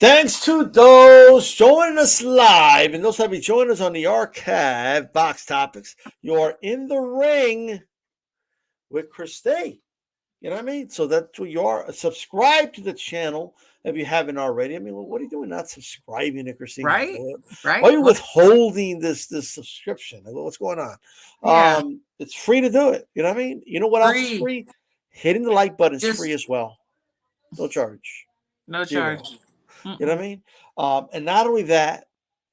Thanks to those joining us live and those that be joining us on the archive, BoxTopix. You're in the ring with Christine. You know what I mean? So that's what you are. Subscribe to the channel if you haven't already. I mean, what are you doing not subscribing to Christine? Right? Why are Right? you What? withholding this subscription? What's going on? Yeah. It's free to do it. You know what I mean? You know what else is Free. free? Hitting the like button is free Just as well. No charge. no Zero. charge. You know what Mm-mm. I mean? And not only that,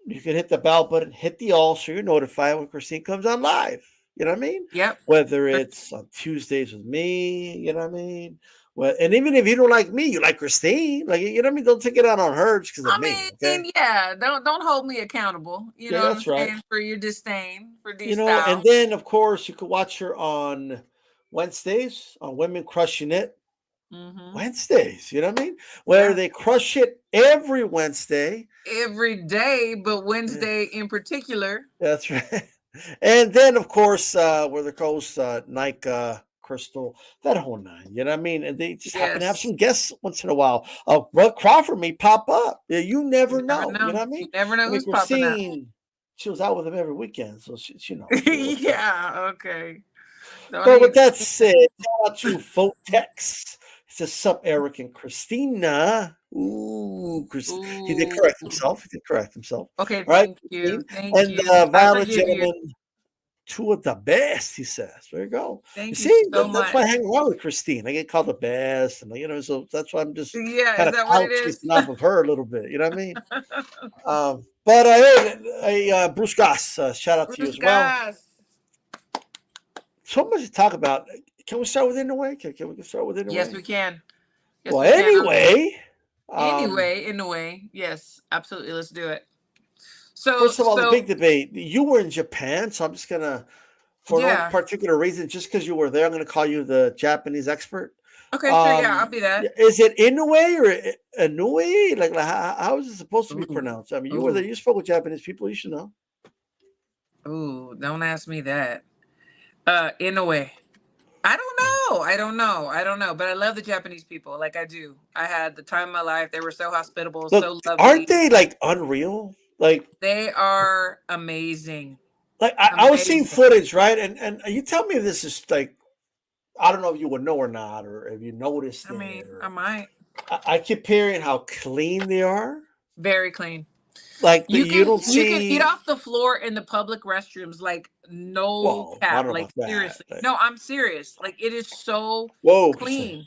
you can hit the bell button, hit the all so you're notified when Christine comes on live. You know what I mean? Yep. Whether For- it's on Tuesdays with me, you know what I mean? Well, and even if you don't like me, you like Christine. Like, you know what I mean? Don't take it out on her just because of me. Okay. yeah. Don't hold me accountable. You Yeah, know what I'm that's right. saying? For your disdain for You these know, and styles. then of course you could watch her on Wednesdays on Women Crushing It. Mm-hmm. Wednesdays, you know what I mean? Where Yeah. they crush it every Wednesday. Every day, but Yeah. Wednesday in particular. That's right. And then, of course, where the host, Nike, Crystal, that whole nine. You know what I mean? And they just happen to have Yes. some guests once in a while. Well, Crawford may pop up. Yeah, you You never never know. You know know. what I You mean? never know I mean, who's popping up. Christine, she was out with him every weekend, so she knows. You know what's up. Yeah. Okay. Don't But with even. that said, shout out to Fotex. He says, sup, Eric and Christina. Ooh, he did Ooh. correct himself. He did correct himself. Okay. All right, Thank Christine. you. Thank And you. I Violet forgive you. Gentleman. Two of the best, he says. There you go. You Thank you see, so that's why I much. hang around with Christine. I get called the best, and so that's why I'm just Yeah, kind is of that what clout it is? chasing off of her a little bit. You know what I mean? But hey, Bruce Goss, shout out to you Bruce as well. Gas. So much to talk about. Can we start with Inoue? Can we start with Yes, Inoue? we can. Yes, Well, we can. anyway, um, Anyway, in a way, yes, absolutely. Let's do it. So, first of all, the so big debate. You were in Japan, so I'm just gonna, for no yeah. particular reason, just because you were there, I'm gonna call you the Japanese expert. Okay, sure. Yeah, I'll be that. Is it Inoue or Inoue? Like how is it supposed to be Ooh, pronounced? I mean, you were there. ooh, You spoke with Japanese people. You should know. ooh. Don't ask me that. In a way, I don't know. I don't know. I don't know. But I love the Japanese people. Like I do. I had the time of my life. They were so hospitable, Look, so aren't lovely. they like unreal? They are amazing. Like I was seeing Amazing. footage, right? And you tell me if this is like I don't know if you would know or not, or if you noticed I it, mean, I or might. I keep hearing how clean they are. Very clean. Like You you can don't you can eat see. off the floor in the public restrooms like no Well, I cap. don't know Like about that. seriously. No, I'm serious. Like it is so Whoa, Christine. clean.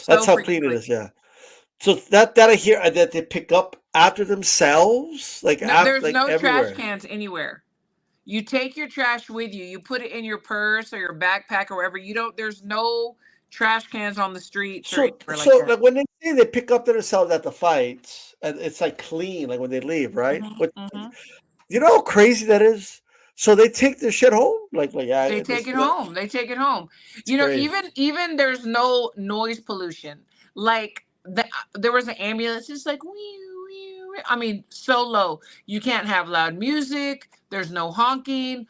That's So how freaking clean it clean. is. Yeah. So that I hear that they pick up after themselves, like No, after there's like no trash everywhere. cans anywhere. You take your trash with you. You put it in your purse or your backpack or wherever. You don't there's no trash cans on the streets or So anywhere like so that. like when they say they pick up themselves at the fights, and it's like clean, like when they leave, right? Hmm. But Hmm. you know how crazy that is. So they take their shit home, They yeah, take this it home. They take it home. it's You know, crazy. even there's no noise pollution. Like there was an ambulance. It's like I mean, so low. You can't have loud music. There's no honking.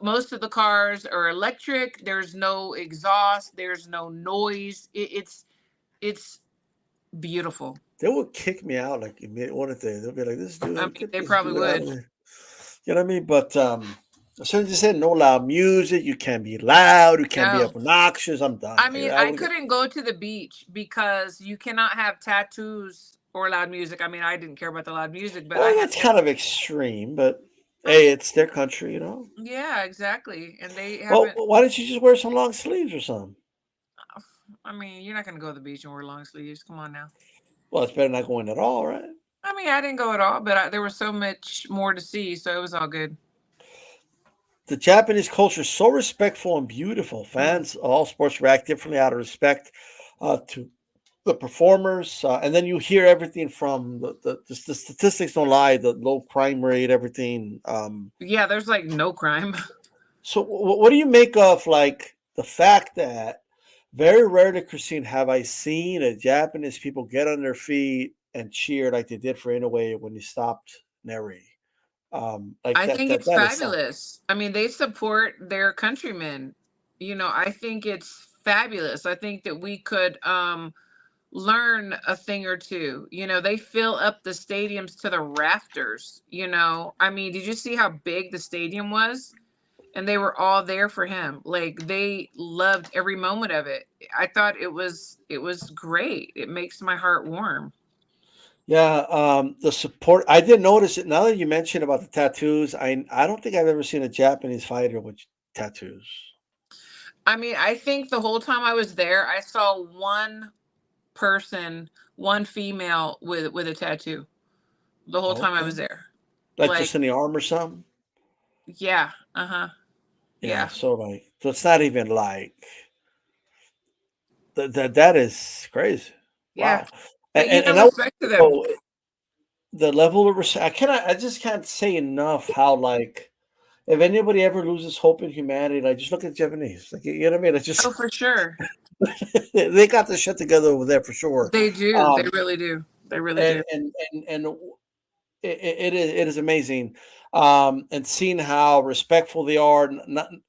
Most of the cars are electric. There's no exhaust. There's no noise. It's beautiful. They would kick me out like one of they'll be like, "This I dude, mean, get they this probably dude out of would. here." You know what I mean? But as soon as you said no loud music, you can't be loud, you can't be No. obnoxious. I'm done. I mean, I I would get. couldn't go to the beach because you cannot have tattoos or loud music. I mean, I didn't care about the loud music, but I Well, had. that's kind of extreme, but I hey, mean, it's their country, you know. yeah, exactly. And they Well, haven't. why don't you just wear some long sleeves or something? I mean, you're not gonna go to the beach and wear long sleeves. Come on now. Well, it's better not going at all, right? I mean, I didn't go at all, but there was so much more to see, so it was all good. The Japanese culture is so respectful and beautiful. Mm. Fans, all sports react differently out of respect to the performers, and then you hear everything from the statistics don't lie, the low crime rate, everything. Yeah, there's like no crime. So, what do you make of like the fact that very rarely, Christine, have I seen a Japanese people get on their feet and cheer like they did for Inoue when he stopped Neri. Like I think it's that is something. fabulous. I mean, they support their countrymen. You know, I think it's fabulous. I think that we could learn a thing or two. They fill up the stadiums to the rafters. I mean, did you see how big the stadium was? And they were all there for him. Like, they loved every moment of it. I thought it was great. It makes my heart warm. Yeah, the support. I did notice it. Now that you mentioned about the tattoos, I don't think I've ever seen a Japanese fighter with tattoos. I mean, I think the whole time I was there, I saw one person, one female with a tattoo. The whole time I Okay, was there. like Like, just in the arm or something. yeah, uh-huh. Yeah, Yeah. so it's not even like that is crazy. Yeah. Wow, But and I respect to them. oh, the level of respect. I just can't say enough how like if anybody ever loses hope in humanity, like just look at the Japanese. Like you know what I mean? It's Oh, just for sure. they got the shit together over there for sure. They do. They Um, really do. They really and do. it is amazing, and seeing how respectful they are.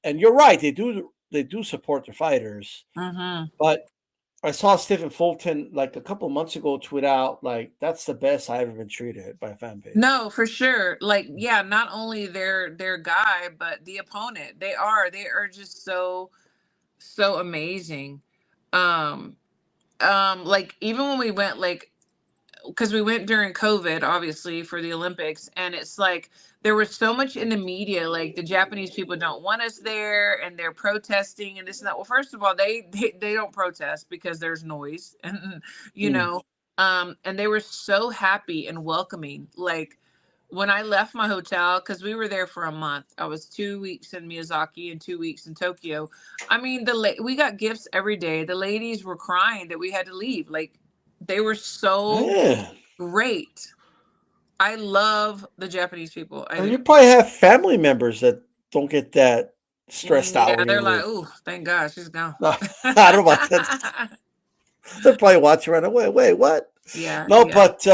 And you're right, they do support their fighters. Mm-hmm. But I saw Stephen Fulton like a couple months ago tweet out like that's the best I've ever been treated by a fan base. No, for sure. Like, yeah, not only their guy, but the opponent. They are just so amazing. Um, like, even when we went, like, because we went during COVID, obviously, for the Olympics, and it's like there was so much in the media, like the Japanese people don't want us there, and they're protesting and this and that. Well, first of all, they don't protest because there's noise, and you Mm. know, and they were so happy and welcoming. Like, when I left my hotel, because we were there for a month, I was 2 weeks in Miyazaki and 2 weeks in Tokyo. I mean, we got gifts every day. The ladies were crying that we had to leave. Like, they were so Yeah. great. I love the Japanese people. I And do. you probably have family members that don't get that stressed out Yeah, when they're you like, leave. "Ooh, thank God she's gone." No, I don't know about that. They'll probably watch you right away. Wait, what? Yeah, No, yeah. but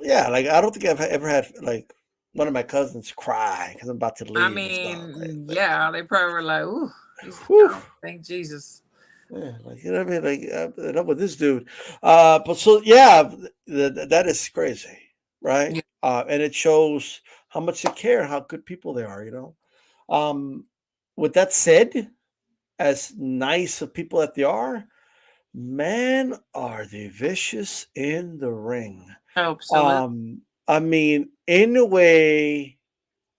yeah, like I don't think I've ever had like one of my cousins cry because I'm about to I leave. It's gone. mean, yeah, they probably were like, "Ooh, he's Whew. gone. Thank Jesus." Yeah, like you know what I mean. Like enough with this dude. But so yeah, that is crazy, right? Yeah. And it shows how much they care, how good people they are. Um, with that said, as nice of people that they are, man, are they vicious in the ring. Absolutely. I mean, in a way,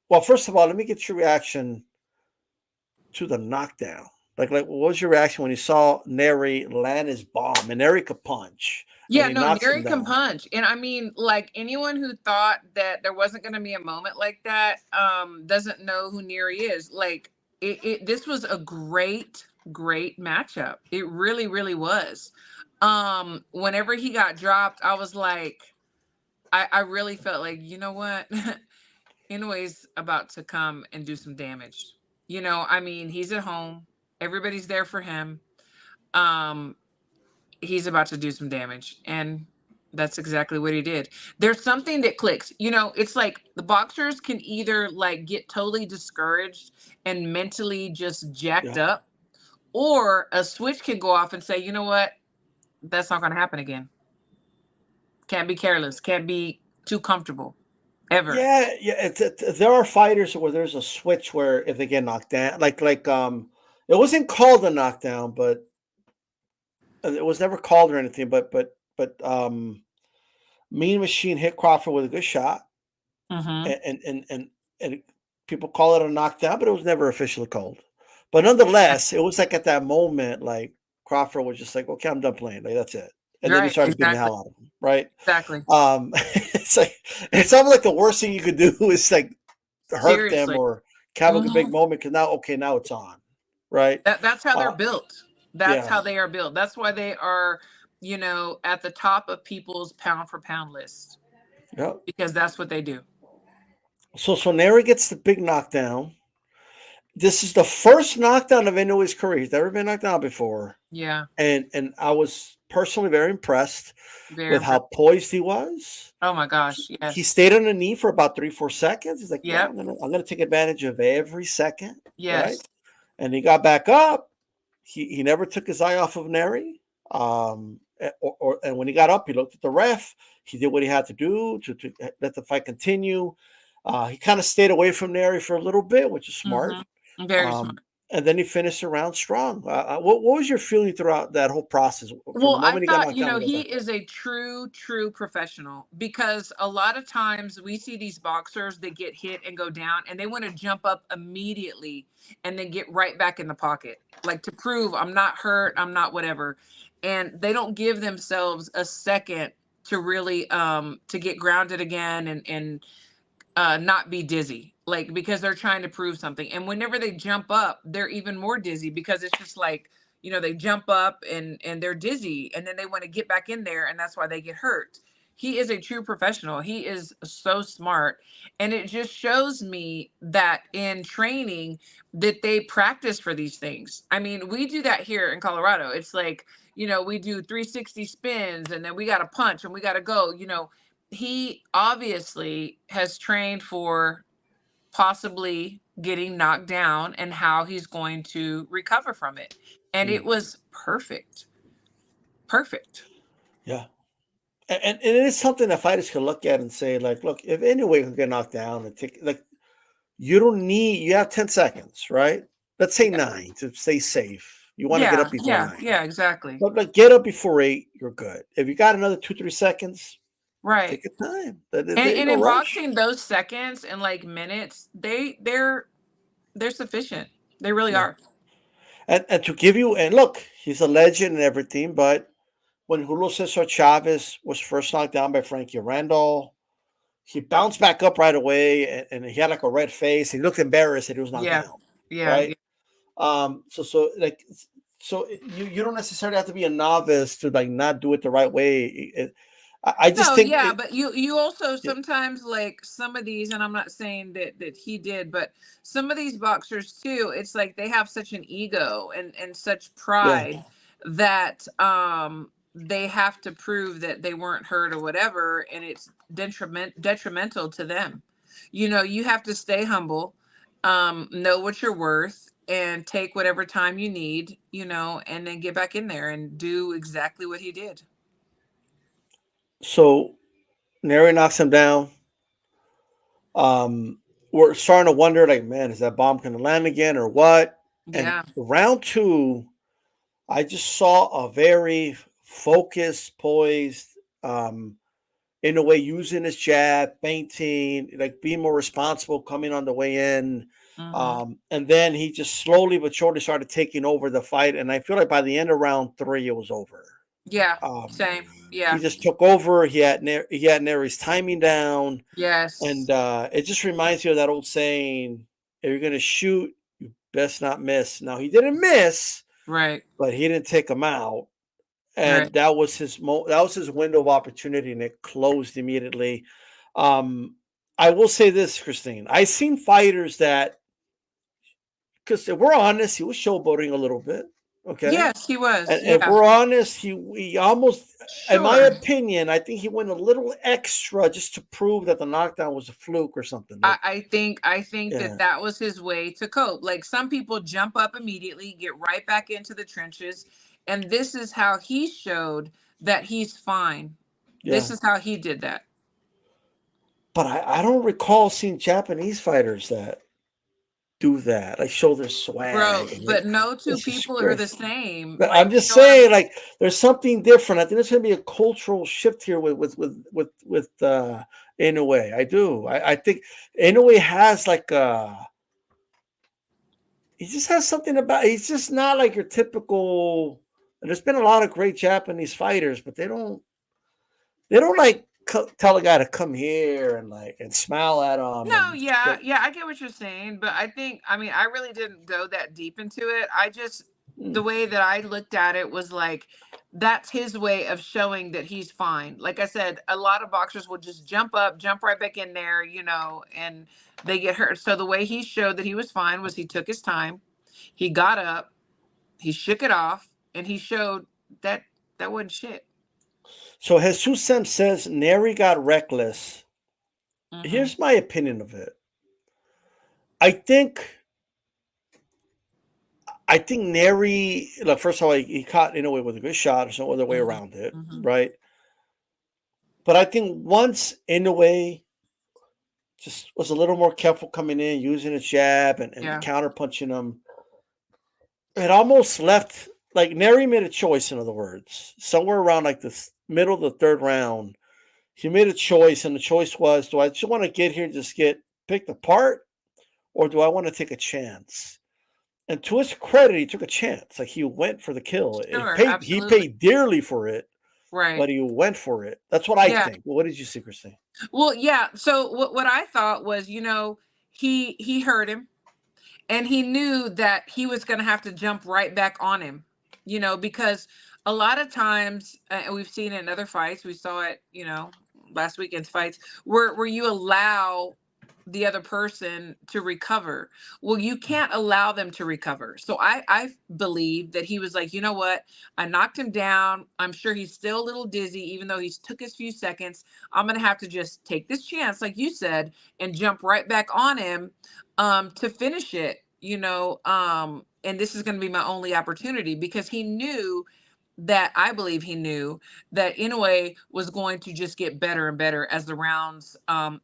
well, first of all, let me get your reaction to the knockdown. Like, what was your reaction when you saw Neri land his bomb and Neri could punch and Yeah, he no, knocks him Neri can down? punch. And I mean, like, anyone who thought that there wasn't going to be a moment like that doesn't know who Neri is. Like, this was a great matchup. It really, really was. Whenever he got dropped, I was like, I really felt like, you know what? Inoue's about to come and do some damage. I mean, he's at home. Everybody's there for him. Um, he's about to do some damage, and that's exactly what he did. There's something that clicks. It's like the boxers can either like get totally discouraged and mentally just jacked Yeah. up, or a switch can go off and say, you know what, that's not going to happen again. Can't be careless, can't be too comfortable ever. Yeah. There are fighters where there's a switch where if they get knocked down, it wasn't called a knockdown, but it was never called or anything. But Mean Machine hit Crawford with a good shot, Mm-hmm. and people call it a knockdown, but it was never officially called. But nonetheless, it was like at that moment, like Crawford was just like, "Okay, I'm done playing. Like that's it." And then he Right, started beating the exactly, hell out of him, right? exactly. It's like it's almost like the worst thing you could do is like hurt them Seriously. or have a big Hmm. moment because now it's on, right? That's how they're Uh, built. That's yeah, how they are built. That's why they are, at the top of people's pound for pound list, yeah. because that's what they do. So Neri gets the big knockdown. This is the first knockdown of Inoue's career. He's never been knocked down before. Yeah, And I was personally very impressed very with impressive. how poised he was. Oh my He, gosh, he yes. stayed on the knee for about 3-4 seconds. He's like, "Yeah, Yep. I'm gonna take advantage of every second, right?" Yes. And he got back up. He never took his eye off of Neri. and when he got up, he looked at the ref. He did what he had to do to let the fight continue. He kind of stayed away from Neri for a little bit, which is smart. Very smart. And then he finished the round strong. What was your feeling throughout that whole process from the Well, I moment he got thought, knocked down to he the is a true professional, because a lot of times we see these boxers that get hit and go down and they want to jump up immediately and then get right back in the pocket, like to prove I'm not hurt, I'm not whatever. And they don't give themselves a second to really to get grounded again and not be dizzy, like, because they're trying to prove something. And whenever they jump up, they're even more dizzy, because it's just like, they jump up and they're dizzy, and then they want to get back in there, and that's why they get hurt. He is a true professional. He is so smart. And it just shows me that in training that they practice for these things. I mean, we do that here in Colorado. It's like, we do 360 spins, and then we got to punch and we got to go. He obviously has trained for possibly getting knocked down and how he's going to recover from it. And it was perfect. Perfect. Yeah. And it is something that fighters can look at and say, like, look, if Inoue can get knocked down and take, like, you have 10 seconds, right? Let's say 9 to stay safe. You want to get up before 9. Yeah, exactly. But get up before 8, you're good. If you got another 2-3 seconds, Right. take your time. And in boxing, those seconds and like minutes, they're sufficient. They really are. And to give you, and look, he's a legend and everything, but when Julio Cesar Chavez was first knocked down by Frankie Randall, he bounced back up right away, and he had like a red face. He looked embarrassed that he was knocked down. Right. So you don't necessarily have to be a novice to like not do it the right way. I just think, but you also sometimes, like, some of these, and I'm not saying that he did, but some of these boxers too, it's like they have such an ego and such pride that they have to prove that they weren't hurt or whatever, and it's detrimental to them. You have to stay humble, know what you're worth, and take whatever time you need, and then get back in there and do exactly what he did. So Neri knocks him down. We're starting to wonder, like, man, is that bomb going to land again or what? Yeah. And round 2, I just saw a very focused, poised, in a way, using his jab, feinting, like being more responsible, coming on the way in. And then he just slowly but surely started taking over the fight. And I feel like by the end of round 3, it was over. Yeah, same. Yeah. He just took over. He had Neri's timing down. Yes. And it just reminds you of that old saying, if you're going to shoot, you best not miss. Now, he didn't miss. Right. But he didn't take him out. And that was his window of opportunity, and it closed immediately. I will say this, Christine. I've seen fighters that, because if we're honest, he was showboating a little bit. Okay. Yes, he was. And if we're honest, he almost, in my opinion, I think he went a little extra just to prove that the knockdown was a fluke or something. I think that was his way to cope. Like, some people jump up immediately, get right back into the trenches, and this is how he showed that he's fine. This is how he did that. But I don't recall seeing Japanese fighters that do that, like show their swag. Bro, but no two people are the same. But I'm just saying, like, there's something different. I think there's going to be a cultural shift here with Inoue. I do. I think Inoue has like he just has something about. He's just not like your typical. And there's been a lot of great Japanese fighters, but they don't like tell a guy to come here and smile at him. No, I get what you're saying, but I really didn't go that deep into it. I just, the way that I looked at it was like, that's his way of showing that he's fine. Like I said, a lot of boxers will just jump up, jump right back in there, and they get hurt. So the way he showed that he was fine was he took his time, he got up, he shook it off, and he showed that wasn't shit. So Jesus Sem says Neri got reckless. Here's my opinion of it. I think I think Neri, look, first of all, he caught Inoue with a good shot. There's no other way around it, right? But I think once Inoue just was a little more careful coming in, using his jab and counter punching him, it almost left, like Neri made a choice, in other words, somewhere around like the middle of the third round. He made a choice, and the choice was, do I just want to get here and just get picked apart, or do I want to take a chance? And to his credit, he took a chance. Like, he went for the kill. Sure, He paid dearly for it, right? But he went for it. That's what I think. What did you see, Christine? Well, yeah. So what I thought was, he heard him, and he knew that he was going to have to jump right back on him, because a lot of times, and we've seen it in other fights. We saw it, last weekend's fights, where you allow the other person to recover. Well, you can't allow them to recover. So I believe that he was like, you know what? I knocked him down. I'm sure he's still a little dizzy, even though he's took his few seconds. I'm going to have to just take this chance, like you said, and jump right back on him to finish it, and this is going to be my only opportunity, because he knew that, I believe he knew that Inoue was going to just get better and better as the rounds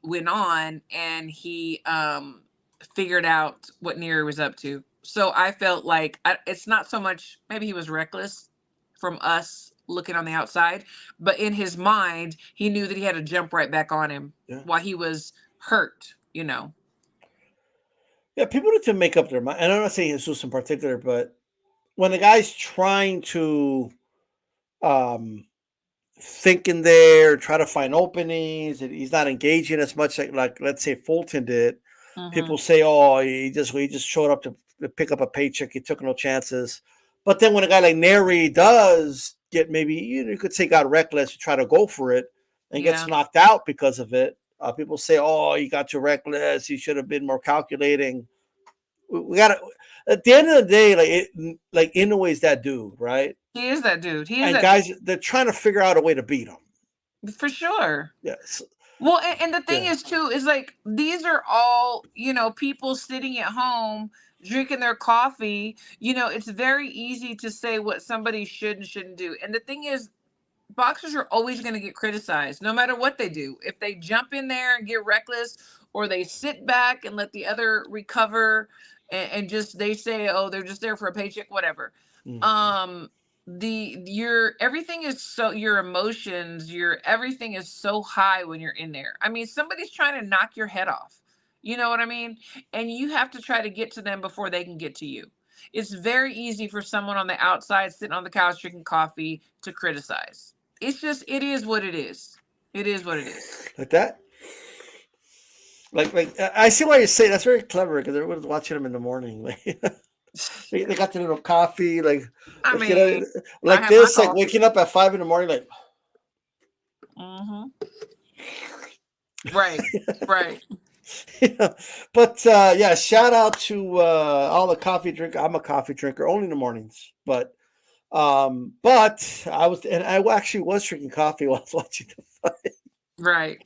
went on, and he figured out what Neri was up to. So I felt like it's not so much, maybe he was reckless from us looking on the outside, but in his mind, he knew that he had to jump right back on him while he was hurt, Yeah, people need to make up their mind. And I'm not saying Jesus in particular, but when the guy's trying to think in there, try to find openings, and he's not engaging as much like let's say Fulton did. People say, "Oh, he just showed up to pick up a paycheck. He took no chances." But then when a guy like Neri does get, maybe you could say, got reckless to try to go for it and gets knocked out because of it, people say, "Oh, he got too reckless. He should have been more calculating." We got to, at the end of the day, like Inoue is that dude, right? He is that dude. He is, and that guys, dude. They're trying to figure out a way to beat him. For sure. Yes. Well, and the thing is too, is like, these are all, people sitting at home drinking their coffee. It's very easy to say what somebody should and shouldn't do. And the thing is, boxers are always going to get criticized no matter what they do. If they jump in there and get reckless, or they sit back and let the other recover, and just, they say, oh, they're just there for a paycheck, whatever. Everything is so, your emotions, everything is so high when you're in there. I mean, somebody's trying to knock your head off. You know what I mean? And you have to try to get to them before they can get to you. It's very easy for someone on the outside sitting on the couch drinking coffee to criticize. It's just, it is what it is. It is what it is. Like that? Like I see why you say that's very clever, because everyone's watching them in the morning. They got the little coffee, like this, like waking up at 5 a.m, like. Right, right. But shout out to all the coffee drinkers. I'm a coffee drinker only in the mornings, but I actually was drinking coffee while I was watching the fight. Right.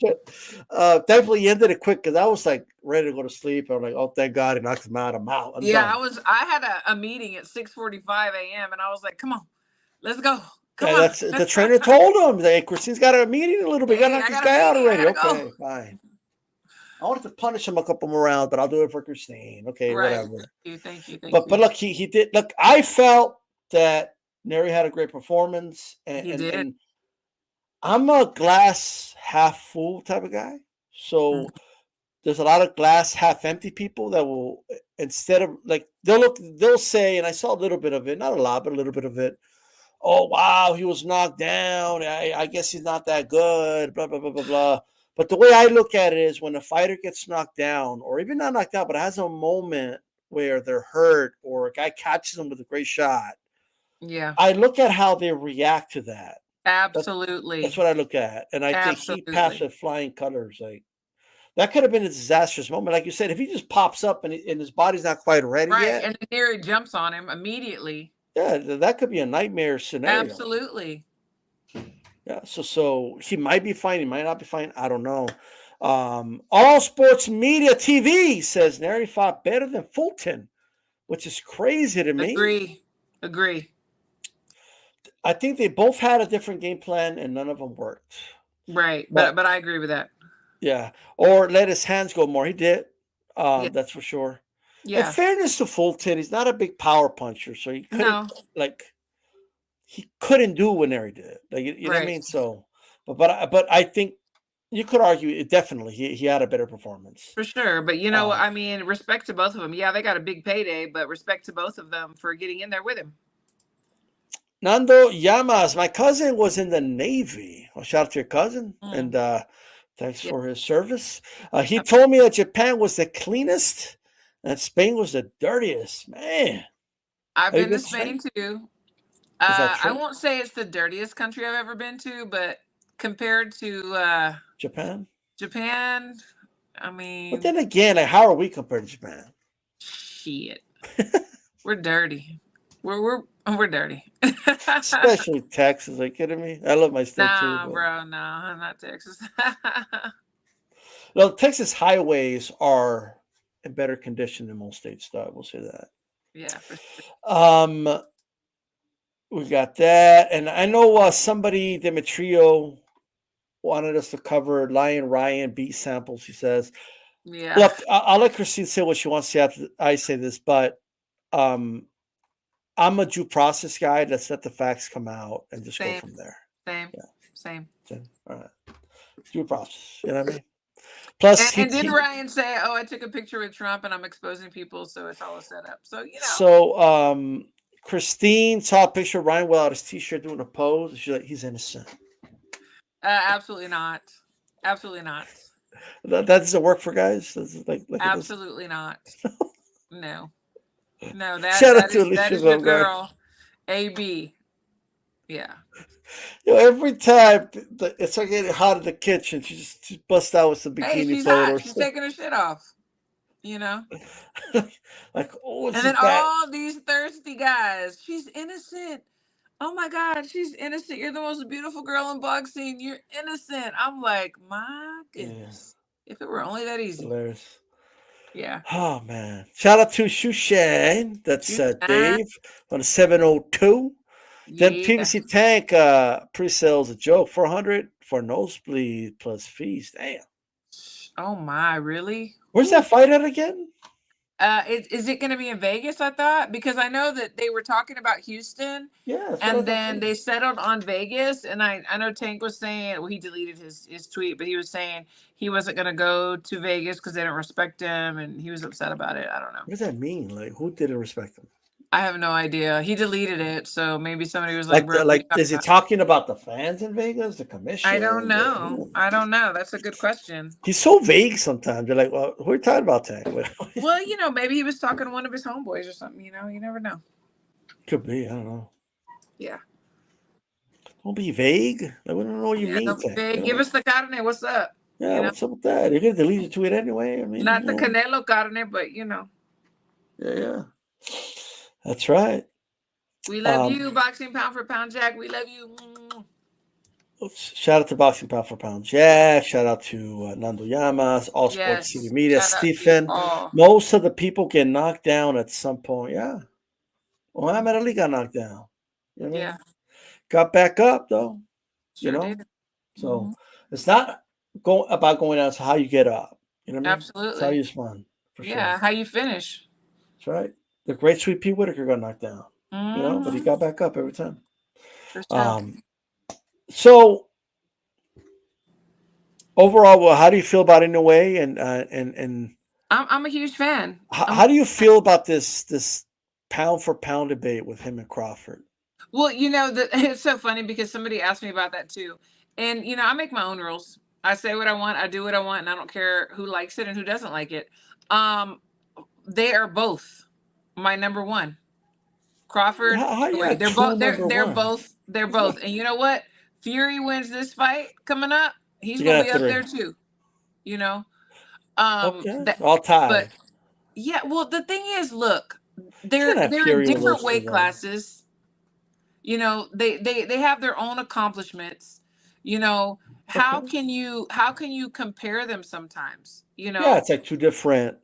Thankfully, he ended it quick, because I was like ready to go to sleep. I'm like, oh, thank God he knocked him out. I'm out. I'm done. I had a meeting at 6:45 a.m. and I was like, come on, let's go. That's the trainer told him, hey, Christine's got a meeting in a little bit. You gotta knock this guy out already. Okay, fine. I wanted to punish him a couple more rounds, but I'll do it for Christine. Okay, whatever. Thank you. But look, he did. Look, I felt that Neri had a great performance, and I'm a glass half full type of guy. So there's a lot of glass half empty people that will, instead of, like, they'll say, and I saw a little bit of it, not a lot, but a little bit of it. Oh, wow, he was knocked down. I guess he's not that good, blah, blah, blah, blah, blah. But the way I look at it is, when a fighter gets knocked down, or even not knocked out, but has a moment where they're hurt, or a guy catches them with a great shot. Yeah. I look at how they react to that. Absolutely. That's what I look at. And I think he passed with flying colors. Like, that could have been a disastrous moment. Like you said, if he just pops up and his body's not quite ready yet. And Neri jumps on him immediately. Yeah, that could be a nightmare scenario. Absolutely. Yeah, so he might be fine. He might not be fine. I don't know. All Sports Media TV says Neri fought better than Fulton. which is crazy to me. Agree. I think they both had a different game plan and none of them worked. Right, but I agree with that. Yeah, or let his hands go more. He did. Yeah. That's for sure. In Yeah. fairness to Fulton, he's not a big power puncher, so he couldn't No. he couldn't do whenever he did. Like you know what I Right. mean? So, but I think you could argue it definitely he had a better performance. For sure. But I mean, respect to both of them. Yeah, they got a big payday, but respect to both of them for getting in there with him. Nando Llamas, my cousin was in the Navy. Well, shout out to your cousin, and thanks for his service. He told me that Japan was the cleanest and Spain was the dirtiest. Man, I've been to Spain too. Is that true? I won't say it's the dirtiest country I've ever been to, but compared to Japan, I mean. But then again, like, how are we compared to Japan? Shit, we're dirty. We're dirty. Especially Texas. Are you kidding me? I love my state too. Nah, bro, no, I'm not Texas. No, Texas highways are in better condition than most states, though. I will say that. Yeah, for sure. We got that, and I know somebody, Demetrio, wanted us to cover Lion Ryan beat samples. He says, Yeah. Look, I'll let Christine say what she wants to say after I say this, but I'm a due process guy. Let's let the facts come out and just go from there. Same. All right. Due process. You know what I mean? Plus, and didn't Ryan say, "Oh, I took a picture with Trump and I'm exposing people, so it's all a setup." So So Christine saw a picture of Ryan without his T-shirt doing a pose. She's like, he's innocent. Absolutely not. Absolutely not. That doesn't work for guys. Like absolutely not. No. That is your girl, AB. Yeah. Every time it's like getting hot in the kitchen, she just busts out with some bikini. Hey, she's hot. She's taking her shit off. Like, and then all these thirsty guys. She's innocent. Oh my God, she's innocent. You're the most beautiful girl in boxing. You're innocent. I'm like, my goodness. Yeah. If it were only that easy. Hilarious. Yeah. Oh man! Shout out to Shushan. That's Dave on 702. Then PVC Tank pre-sales a joke. 400 for nosebleed plus fees. Damn. Oh my, really? Where's that fight at again? Is it going to be in Vegas? I thought, because I know that they were talking about Houston. Yeah. And then they settled on Vegas. And I know Tank was saying, well, he deleted his tweet, but he was saying he wasn't going to go to Vegas because they didn't respect him, and he was upset about it. I don't know. What does that mean? Like, who didn't respect him? I have no idea. He deleted it, so maybe somebody was like, is he talking about the fans in Vegas, the commission? I don't know. That's a good question. He's so vague sometimes. They're like, well, who are you talking about, Tank? Well, maybe he was talking to one of his homeboys or something. You never know. Could be. I don't know. Yeah. Don't be vague. Like, we don't know what you mean. Don't be vague. Give us the carne. What's up? Yeah, what's up with that? You're going to delete your tweet anyway. I mean, not the Canelo carne, but Yeah. That's right. We love you, Boxing Pound for Pound Jack. We love you. Shout out to Boxing Pound for Pound Jack. Shout out to Nando Llamas, All Sports TV Media, Stephen. Most of the people get knocked down at some point. Yeah. Muhammad Ali got knocked down. You know what I mean? Got back up though. Did. So it's not about going down. It's how you get up. You know what I mean? Absolutely. It's how you respond. For sure. How you finish. That's right. The great Sweet Pea Whitaker got knocked down. But he got back up every time. So overall, how do you feel about Inoue and I'm a huge fan. How do you feel about this pound for pound debate with him and Crawford? Well, it's so funny because somebody asked me about that too. And I make my own rules. I say what I want, I do what I want, and I don't care who likes it and who doesn't like it. They are both my number one. Crawford, they're both. And you know what? Fury wins this fight coming up, he's gonna be up there too. All tied. But yeah, well, the thing is, look, they're in different weight classes. They have their own accomplishments. How can you compare them sometimes? Yeah, it's like two different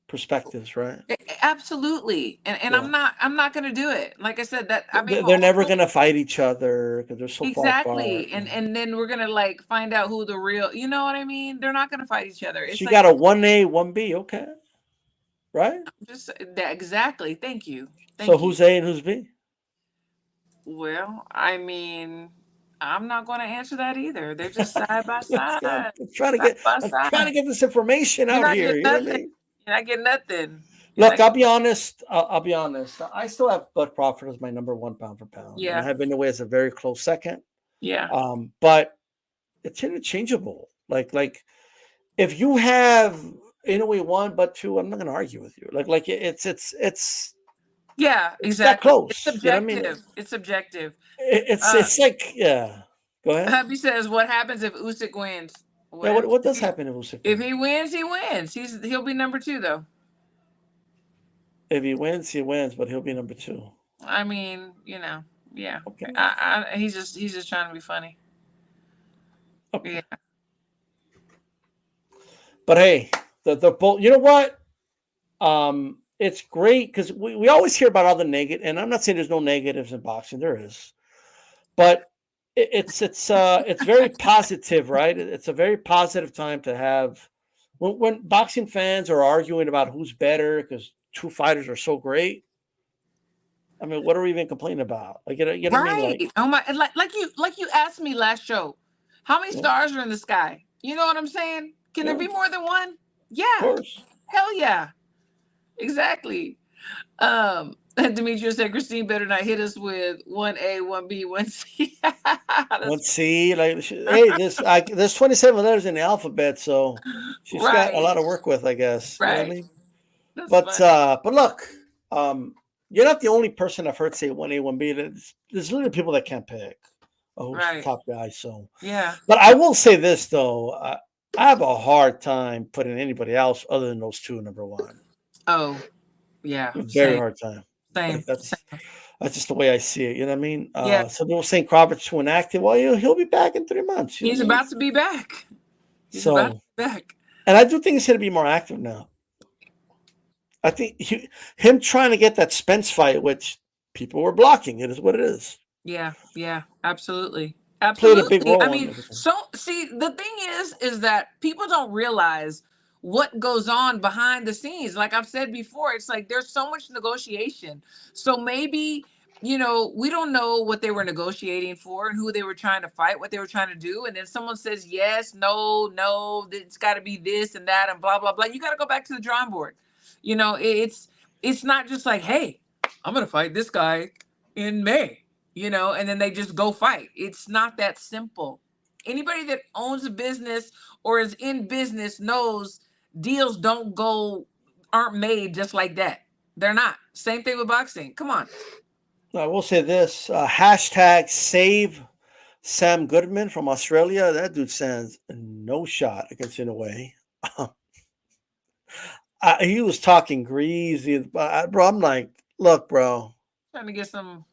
perspectives, right? Absolutely. And Yeah. I'm not going to do it. Like I said, that I mean, They're never gonna fight each other because they're so far apart. exactly. And then we're going to like find out who the real, you know what I mean? They're not going to fight each other. So It's you like got a 1A, 1B, okay, right? just that exactly. Thank you. So Thank you. who's A and who's B? Well, I mean, I'm not going to answer that either. They're just side by Let's go. side. I'm trying to Side get. by I'm trying to side. get this information You're out not here. getting You know what I nothing. mean? You're not getting nothing. You're Look, not I'll getting, be honest. I'll be honest. I still have Bud Crawford as my number one pound for pound, and I yeah. have Inoue as a very close second. Yeah. But it's interchangeable. Like if you have Inoue one, but two, I'm not going to argue with you. Like Yeah, it's that exactly. It's close. You know what I mean? subjective. It's subjective. Uh It's like yeah. Go ahead. Hubby says, "What happens if Usyk wins?" Yeah. What What happens does happen if Usyk if wins? he wins? He wins. He'll be number 2 though. If he wins, he wins, but he'll be number two. I mean, yeah. Okay. He's just trying to be funny. Okay. Yeah. But hey, the both. You know what? It's great because we always hear about all the negative, and I'm not saying there's no negatives in boxing. There is, but it's very positive, right? It's a very positive time to have when boxing fans are arguing about who's better because two fighters are so great. I mean, what are we even complaining about? Like, you know what I mean? Like, Right. Oh my, and like you asked me last show, how many you know, stars are in the sky? You know what I'm saying? Can there yeah, be of more than one? Yeah. course. Hell yeah. Exactly. Demetrius said Christine better not hit us with 1A, 1B, 1C. That's Let's see. Like, hey, there's 27 letters in the alphabet, so she's got a right. lot of work with, I guess. You know what I Right. mean? That's But funny. look, you're not the only person I've heard say 1A, 1B. There's literally people that can't pick who's the Right. top guy. So, Yeah. but I will say this though, I have a hard time putting anybody else other than those two number one. Oh, yeah. A very Same. hard time. Like Same. that's just the way I see it. You know what I mean? Yeah. So they were saying Crawford's too inactive. Well, he'll be back in 3 months. You know He's what I mean? about to be back. He's about to So, be back. and I do think he's going to be more active now. I think him trying to get that Spence fight, which people were blocking, it is what it is. Yeah. Yeah. Absolutely. Played a big Absolutely. I role in mean, everything. so see, the thing is that people don't realize what goes on behind the scenes. Like I've said before, it's like there's so much negotiation. So maybe, we don't know what they were negotiating for and who they were trying to fight, what they were trying to do. And then someone says, yes, no, it's got to be this and that and blah, blah, blah. You got to go back to the drawing board. It's not just like, hey, I'm going to fight this guy in May, and then they just go fight. It's not that simple. Anybody that owns a business or is in business knows deals aren't made just like that. They're not. Same thing with boxing. Come on. I will say this: hashtag save Sam Goodman from Australia. That dude stands no shot against Inoue. He was talking greasy, bro. I'm like, look, bro. Trying to get some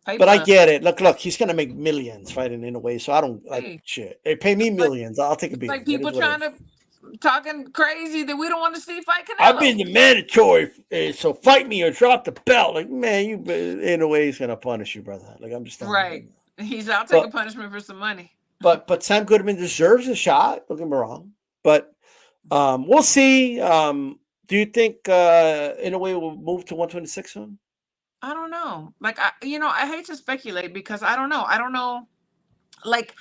But I paper. get it. Look, he's gonna make millions fighting Inoue, so I don't like Hey, shit. They pay me like millions. I'll take a like beating. It is people what it trying is. to talking crazy that we don't want to see fight I've Canelo. been the mandatory, so fight me or drop the belt. Like, man, Inoue he's gonna punish you, brother. Like, I'm just telling Right. you. I'll take a But punishment for some money. but Sam Goodman deserves a shot. Don't get me wrong. But we'll see. Do you think Inoue will move to 126 soon? I don't know. Like I hate to speculate because I don't know. I don't know. Like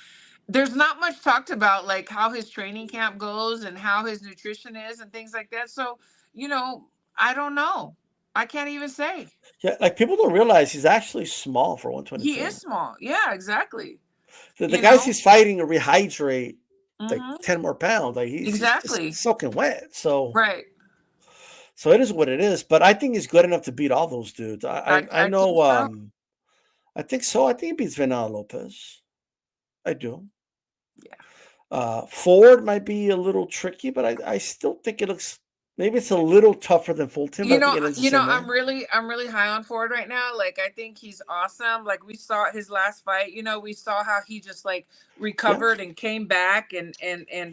there's not much talked about like how his training camp goes and how his nutrition is and things like that. So, I don't know. I can't even say. Yeah, like people don't realize he's actually small for He is 122. small. Yeah, exactly. The You guys know? he's fighting to rehydrate like Mhm. 10 more pounds. Like he's just Exactly. soaking wet. Right. So it is what it is. But I think he's good enough to beat all those dudes. I I think know. so. I think so. I think he beats Venal Lopez. I do. Yeah. Ford might be a little tricky, but I still think it looks maybe it's a little tougher than Fulton, but I think it is the You know, same way. I'm really high on Ford right now. Like, I think he's awesome. Like, we saw his last fight. You know, we saw how he just like Yeah, recovered and came back and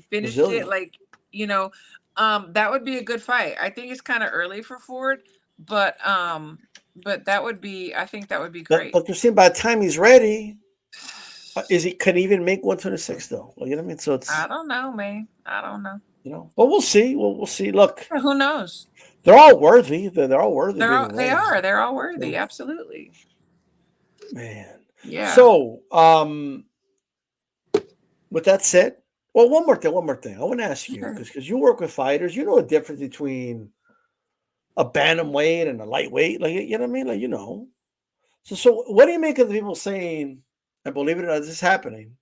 finished it. resilient. Like, you know, that would be a good fight. I think it's kind of early for Ford, but that would be. I think that would be great. But Christine, by the time he's ready, could he even make 126 though? Well, you know what I mean? So I it's, don't know, man. I don't know. but we'll see. We'll see. Look, Who knows? they're all worthy. They're all worthy being in the They ring. are. They're all worthy. So, Absolutely. man. Yeah. So, with that said, well, one more thing. I want to ask you Sure. because you work with fighters, you know the difference between a bantamweight and a lightweight, like you know what I mean, like So, what do you make of the people saying, and believe it or not, this is happening,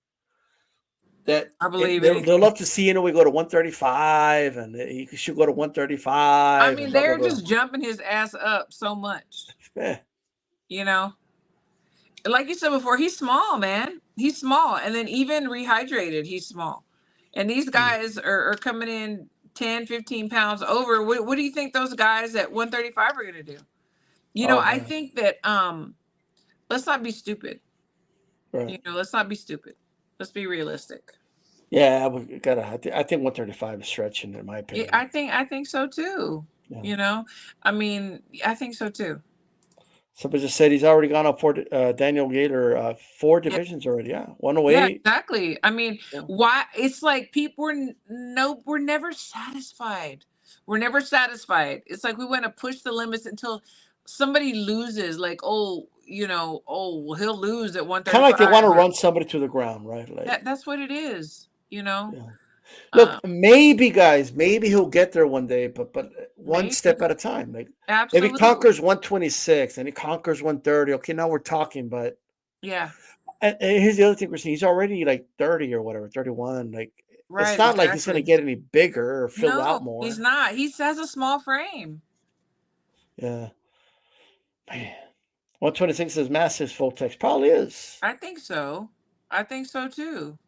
that I believe they'll anything. love to see we go to 135, and he should go to I 135, and mean, blah blah they're blah. just jumping his ass up so much. Eh, You know, like you said before, he's small, man. He's small, and then even rehydrated, he's small. And these mm, guys are coming in 10, 15 pounds over. What do you think those guys at 135 are gonna do? You know, oh I man, think that let's not be stupid. right? Let's not be stupid. Let's be realistic. Yeah, we gotta. I think 135 is stretching, in my Yeah, opinion. I think so too. Yeah. You know, I mean, I think so too. Somebody just said he's already gone up for Daniel Gator 4 Yeah, divisions already. Yeah, yeah, 108. exactly. I mean, Yeah. why? It's like people we're never satisfied. We're never satisfied. It's like we want to push the limits until somebody loses. Like, oh, well, he'll lose at Kind of like they want 135, to or run somebody to the ground, right? Like, that's what it is. yeah. Um, Look, maybe guys, maybe he'll get there one day, but one step maybe, at a time. Like maybe absolutely, conquers 126 and he conquers 130. Okay, now we're talking. But yeah, and here's the other thing, Christine. He's already like 30 or whatever, 31. Like it's right, not like he's gonna exactly. get any bigger or fill No, out he's more. not. He has a small frame. Yeah, man. 126 is massive full text. Probably is. I think so. I think so too.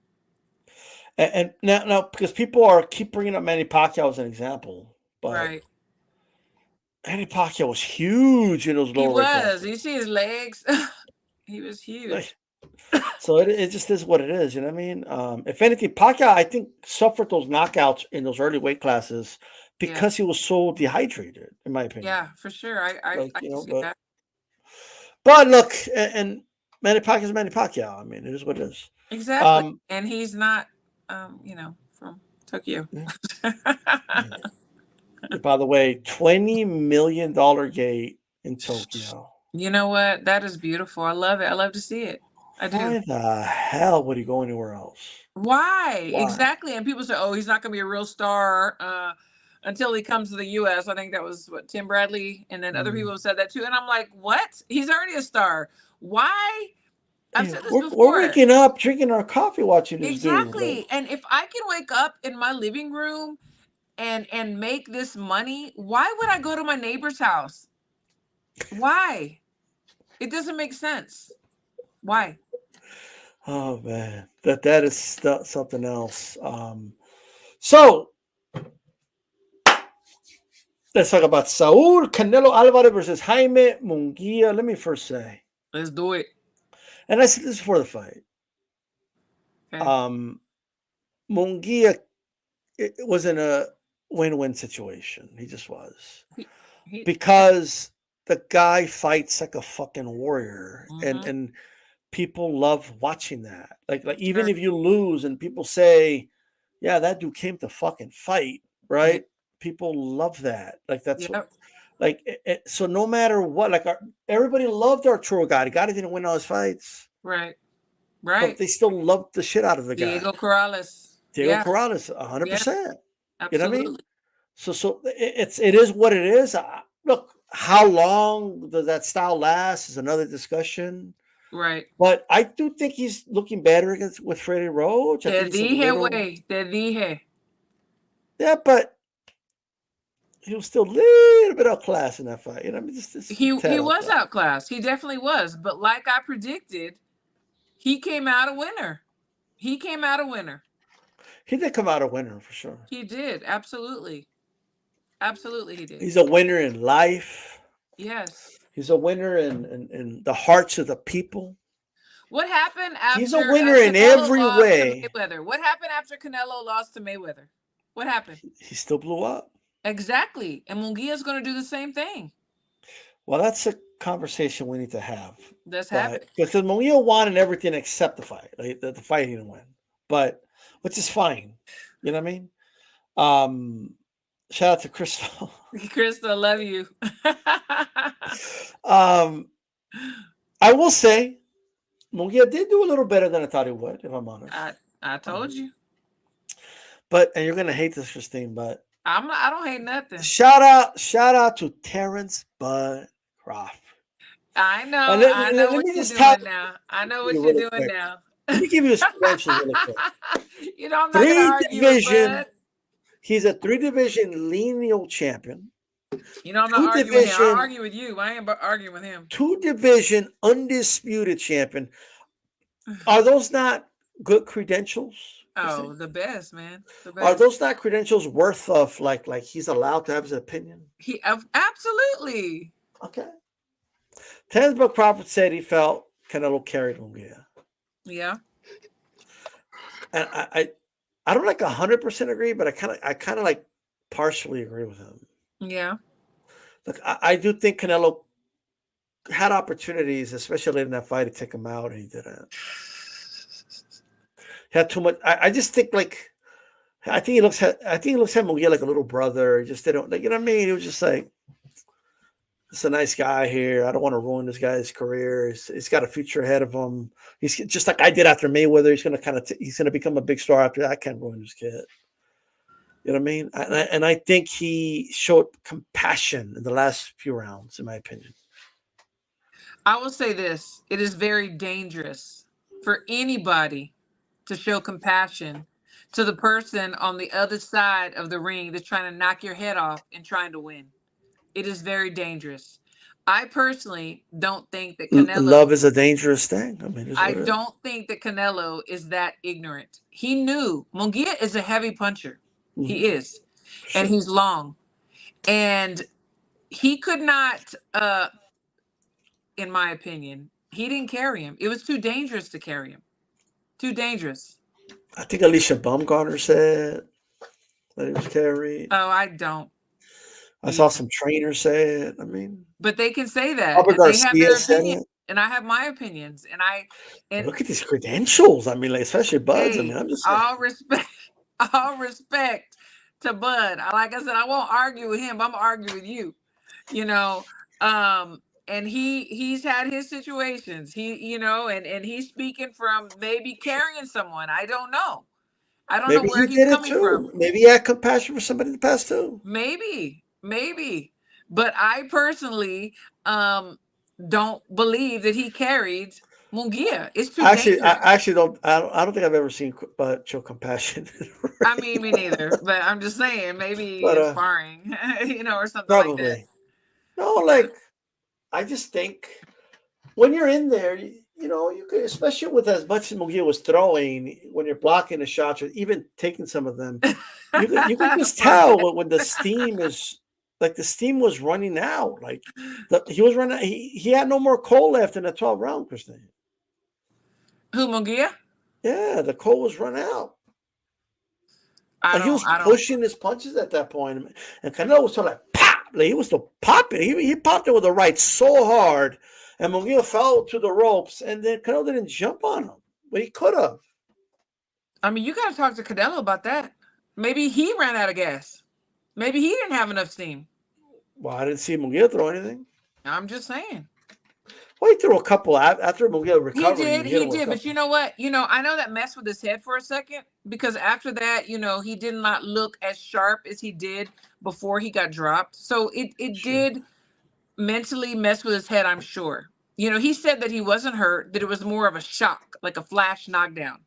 And now because people are keep bringing up Manny Pacquiao as an example, but Right. Manny Pacquiao was huge in those He lower weight was. classes. You see his legs? He was huge. Like, so it just is what it is. You know what I mean? If anything, Pacquiao I think suffered those knockouts in those early weight classes Yeah. because he was so dehydrated, in my opinion. Yeah, for sure. Like I can see that. but look, and Manny Pacquiao is Manny Pacquiao. I mean, it is what it is. Exactly. Um, And he's not from Tokyo. yeah, yeah. By the way, $20 million gate in Tokyo. You know what? That is beautiful. I love it. I love to see it. I do. Why the hell would he go anywhere else? Why? Why? Exactly. And people say, "Oh, he's not going to be a real star until he comes to the U.S." I think that was what Tim Bradley, and then other Mm. people have said that too. And I'm like, "What? He's already a star. Why?" I've Yeah, said this we're before. waking up, drinking our coffee, watching this dude. Like, Exactly. And if I can wake up in my living room and make this money, why would I go to my neighbor's house? Why? It doesn't make sense. Why? oh man, that is something else. So let's talk about Saul Canelo Alvarez versus Jaime Munguia. Let me first say, Let's do it. and I said this before the fight. Okay. Um, Munguia it wasn't a win-win situation. He just was He, he because the guy fights like a fucking warrior, and hmm and people love watching that. Like even Sure. if you lose and people say, "Yeah, that dude came to fucking fight," Yeah. right? People love that. Like that's what. Yep. Like so, no matter what, like everybody loved Arturo Gotti. Gotti didn't win all his fights, Right. but Right. they still loved the shit out of the guy. Diego Corrales. Diego Yeah. Corrales, 100. Yeah. percent You know what I mean? Absolutely. So it is what it is. Look, how long does that style last is another discussion. Right. But I do think he's looking better against with Freddie Roach. I Te think he's a dije, little, güey. Te dije. yeah, but he was still a little bit outclassed in that fight. You know, I mean, just a He tad was outclassed. outclassed. He definitely was. But like I predicted, he came out a winner. He came out a winner. He did come out a winner for sure. He did. Absolutely. Absolutely, he did. He's a winner in life. Yes. He's a winner in the hearts of the people. What happened He's a after winner in Canelo every lost to way. Mayweather? What happened after Canelo lost to Mayweather? What happened? He still blew up. Exactly. And Munguia's going to do the same thing. Well, that's a conversation we need to have. Let's have But it. because Munguia won and everything except the fight, like the fight he didn't win, but which is fine. You know what I mean? Shout out to Crystal. Crystal, love you. um, I will say Munguia did do a little better than I thought he would, if I'm honest. I told you. But and you're gonna hate this, Christine, but I don't hate nothing. shout out to Terrence Bud Crawford. I And know. let, I let, know let what me you're just tell doing now. I know what you you're really doing quick. now. Let me give you his credentials really quick. You know, I'm not going to Three argue with division. Bud. He's a 3 division lineal champion. You know, I'm not Two arguing with him. I division, argue with you. I ain't arguing with him. 2 division undisputed champion. Are those not good credentials, Oh, Christine? the best, man. The Are best. those not credentials worth of like he's allowed to have his opinion? Absolutely. Okay. Terrence Bud Crawford said he felt Canelo carried Munguia. Yeah. And I don't like 100% agree, but I kind of like partially agree with him. Yeah. Look, I do think Canelo had opportunities, especially late in that fight, to take him out, and he didn't. He had too much. I just think like I think he looks at Munguia like a little brother. Just they don't like, you know what I mean. He was just like, "It's a nice guy here. I don't want to ruin this guy's career. He's got a future ahead of him. He's just like I did after Mayweather. He's gonna he's gonna become a big star after that. I can't ruin this kid." You know what I mean? And I think he showed compassion in the last few rounds, in my opinion. I will say this. It is very dangerous for anybody to show compassion to the person on the other side of the ring that's trying to knock your head off and trying to win. It is very dangerous. I personally don't think that Love Canelo is a dangerous thing. I mean, it's I what it is. don't think that Canelo is that ignorant. He knew Munguia is a heavy puncher. Mhm. He is. And Sure. he's long. And he could not in my opinion, he didn't carry him. It was too dangerous to carry him. Too dangerous. I think Alicia Baumgartner said that he was carried. Oh, I don't. I saw Yeah. some trainers say it. I mean, But they can say that, Albert and they have Garcia their said opinion, it. and I have my opinions, and Look at these credentials. I mean, like, especially Bud's. I mean, hey, I'm just saying. all respect, all respect to Bud. Like I said, I won't argue with him. I'm gonna argue with you. You know, and he's had his situations. And he's speaking from maybe carrying someone. I don't know. I don't know Maybe where he he's did it coming from. too. Maybe he had compassion for somebody in the past too. Maybe. But I personally don't believe that he carried Munguia. It's too dangerous. I actually don't. I don't think I've ever seen Bud show compassion. I mean, me neither. But I'm just saying, maybe But in sparring, or something like that. probably no. Like I just think when you're in there, you could, especially with as much as Munguia was throwing, when you're blocking the shots or even taking some of them, you could just For tell real. when the steam is like the steam was running out. Like he was running. He had no more coal left in the 12th round, Christine. Who, Munguia? Yeah, the coal was run out. I Like he don't. was I don't. pushing his punches at that point, and Canelo was sort of like pop. Like he was still popping. He popped it with the right so hard, and Munguia fell to the ropes, and then Canelo didn't jump on him, but he could have. I mean, you got to talk to Canelo about that. Maybe he ran out of gas. Maybe he didn't have enough steam. Well, I didn't see Munguia throw anything. I'm just saying. Well, he threw a couple after Munguia He recovered. did, He hit he him with a did. But you couple. know what? I know that messed with his head for a second because after that, he did not look as sharp as he did before he got dropped. So it Sure. did mentally mess with his head, I'm sure. He said that he wasn't hurt, that it was more of a shock, like a flash knockdown,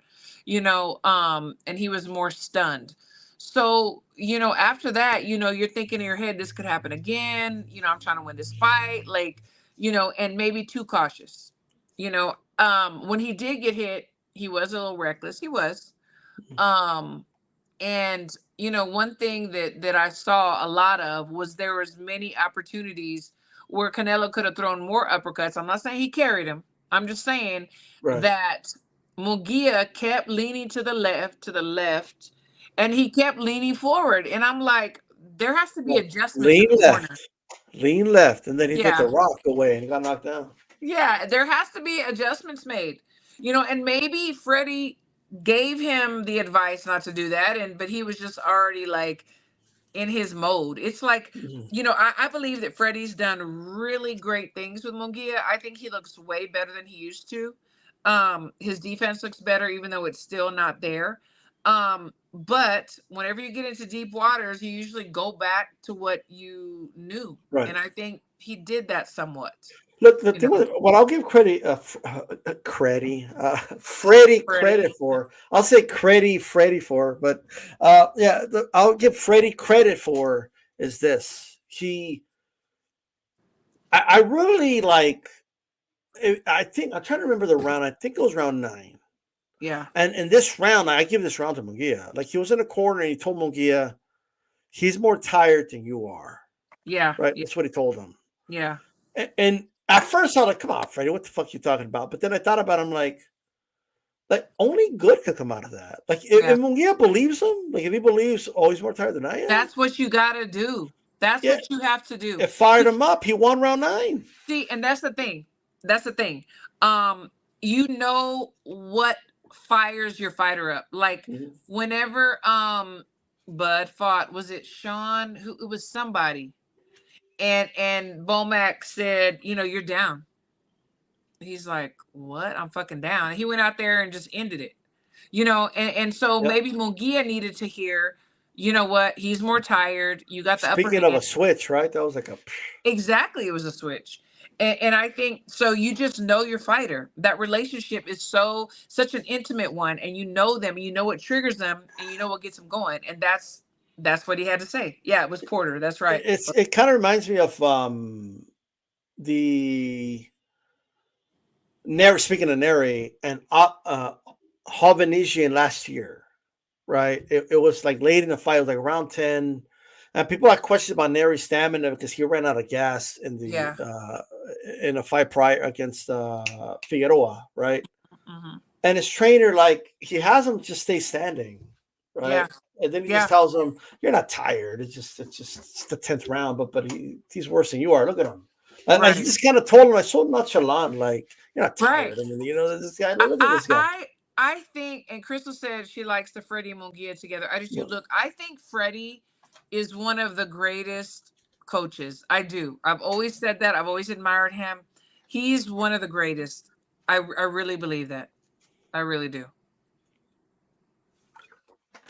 and he was more stunned. So, after that, you're thinking in your head, this could happen again. I'm trying to win this fight, like, and maybe too cautious. When he did get hit, he was a little reckless. He was. Um, And one thing that I saw a lot of was there was many opportunities where Canelo could have thrown more uppercuts. I'm not saying he carried him. I'm just saying Right. that Munguia kept leaning to the left, and he kept leaning forward. And I'm like, there has to be Well, adjustments in lean the corner. left, and then he hit the Yeah. rock away and he got knocked down. Yeah, there has to be adjustments made. And maybe Freddie gave him the advice not to do that, but he was just already like in his mode. It's like, Mhm. I believe that Freddie's done really great things with Munguia. I think he looks way better than he used to. His defense looks better, even though it's still not there. But whenever you get into deep waters, you usually go back to what you knew. Right. And I think he did that somewhat. Look, the You thing know, with what I'll give Freddie credit Freddie. for. I'll say Freddie for, but yeah, I'll give Freddie credit for is this. I really like. I think I'm trying to remember the round. I think it was round 9. Yeah. And in this round, I give this round to Munguia. Like he was in a corner and he told Munguia, he's more tired than you are. Yeah. Right? Yeah. That's what he told him. Yeah. And at first I was like, come on, Freddie, what the fuck you talking about? But then I thought about him like only good could come out of that. Like if Munguia believes him, like if he believes, oh, he's more tired than I am. That's what you gotta do. That's what you have to do. It fired him up. He won round 9. See, and that's the thing. What fires your fighter up. Like whenever Bud fought, was it Sean? Who it was somebody. And Bomac said, you're down. He's like, what? I'm fucking down. And he went out there and just ended it. And so maybe Munguia needed to hear, you know what? He's more tired. You got the upper Speaking hand. of a switch, right? That was like a Exactly, it was a switch. And I think so. You just know your fighter. That relationship is such an intimate one, and you know them, and you know what triggers them, and you know what gets them going. And that's what he had to say. Yeah, it was Porter. That's right. It kind of reminds me of the speaking of Neri and Hovhannisyan last year, right? It was like late in the fight, it was like around 10. And people had questions about Neri's stamina because he ran out of gas in the in a fight prior against Figueroa, right? Mm-hmm. And his trainer, like, he has him just stay standing, right? Yeah. And then he just tells him, "You're not tired. It's the 10th round, but he's worse than you are. Look at him." And he just kind of told him, like, so nonchalant, like, "You're not tired." I mean, this guy. Look at this guy. I think, and Crystal said she likes the Freddie and Munguia together. I just look. I think Freddie is one of the greatest coaches. I do. I've always said that. I've always admired him. He's one of the greatest. I really believe that. I really do.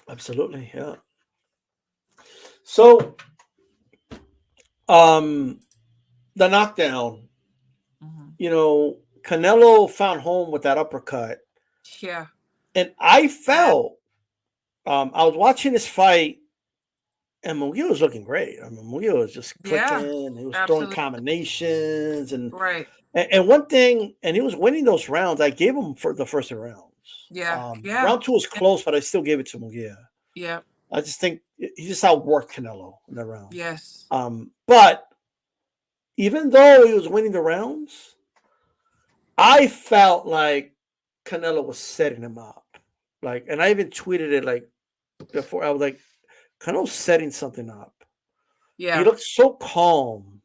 Absolutely, yeah. So, the knockdown. Canelo found home with that uppercut. Yeah. And I felt, I was watching this fight, and Munguia was looking great. I mean, Munguia was just clicking. He was throwing combinations, and and one thing, and he was winning those rounds. I gave him for the first 2 rounds. Yeah. Round 2 was close, but I still gave it to Munguia. Yeah. I just think he just outworked Canelo in that round. Yes. But even though he was winning the rounds, I felt like Canelo was setting him up. Like, and I even tweeted it like before. I was like, Canelo's setting something up. Yeah. He looked so calm.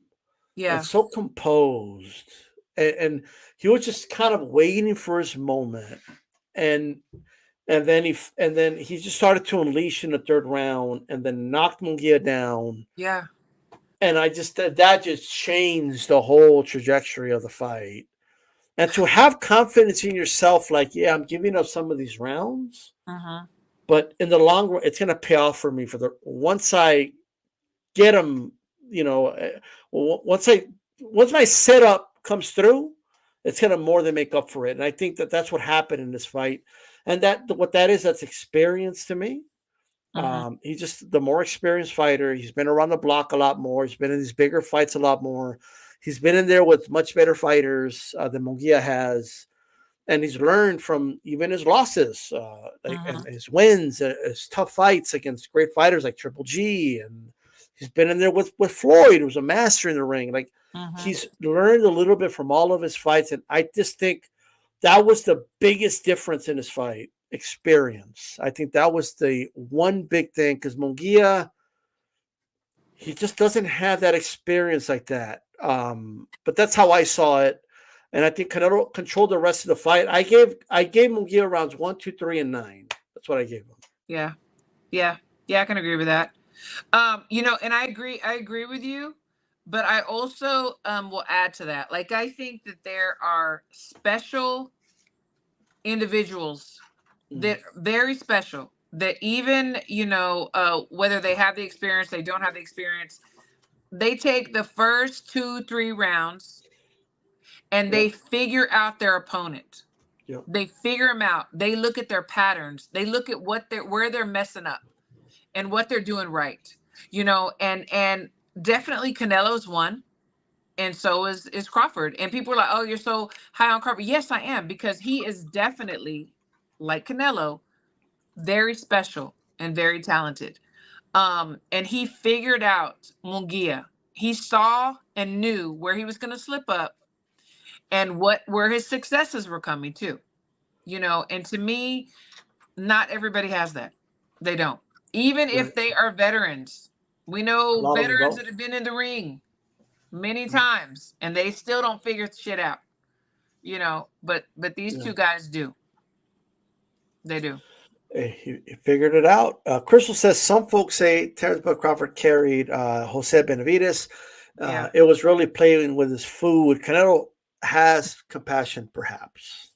Yeah. And so composed. And he was just kind of waiting for his moment. And then he just started to unleash in the 3rd round and then knocked Munguia down. Yeah. And I just that just changed the whole trajectory of the fight. And to have confidence in yourself, like, yeah, I'm giving up some of these rounds, but in the long run, it's gonna pay off for me once I get him, once my setup comes through, it's gonna more than make up for it. And I think that's what happened in this fight. And that's experience to me. He's just the more experienced fighter. He's been around the block a lot more. He's been in these bigger fights a lot more. He's been in there with much better fighters than Munguia has. and he's learned from even his losses, and Mhm. his wins, his tough fights against great fighters like Triple G, and he's been in there with Floyd, who's a master in the ring. Like Mhm. he's learned a little bit from all of his fights, and I just think that was the biggest difference in his fight experience. I think that was the one big thing because Munguia, he just doesn't have that experience like that. But that's how I saw it, and I think Canelo controlled the rest of the fight. I gave Munguia rounds 1, 2, 3, and 9. That's what I gave him. Yeah. Yeah. Yeah, I can agree with that. And I agree with you, but I also will add to that. Like I think that there are special individuals Mm, that very special that even, whether they have the experience, they don't have the experience, they take the first 2, 3 rounds and yep, they figure out their opponent. yep, They figure them out. They look at their patterns. They look at where they're messing up and what they're doing right. And definitely Canelo's one, and so is Crawford. And people are like, "Oh, you're so high on Crawford." Yes, I am, because he is definitely, like Canelo, very special and very talented. And he figured out Munguia. He saw and knew where he was going to slip up and where his successes were coming too. And to me, not everybody has that. They don't. Even right. if they are veterans. We A know lot of them veterans don't. that have been in the ring many Mm, times and they still don't figure shit out. But these yeah. two guys do. They do. He figured it out. Crystal says some folks say Terrence Bud Crawford carried Jose Benavides. Yeah. It was really playing with his food. Canelo has compassion, perhaps.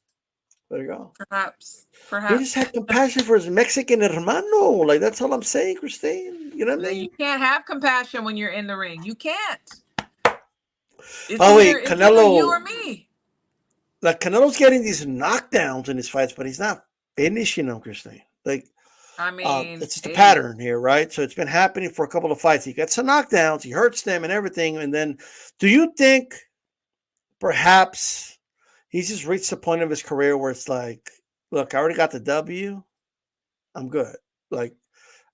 There you go. Perhaps. He just Perhaps. had compassion for his Mexican hermano. Like that's all I'm saying, Christine. You know what I No, you mean? can't have compassion when you're in the ring. You can't. It's Oh either wait, it's either you or Canelo. me. Like Canelo's getting these knockdowns in his fights, but he's not finishing them, Christine. Like I mean, it's just a hey, pattern here, right? So it's been happening for a couple of fights. He gets some knockdowns, he hurts them and everything. And then do you think perhaps he's just reached the point of his career where it's like, look, I already got the W. I'm good. Like,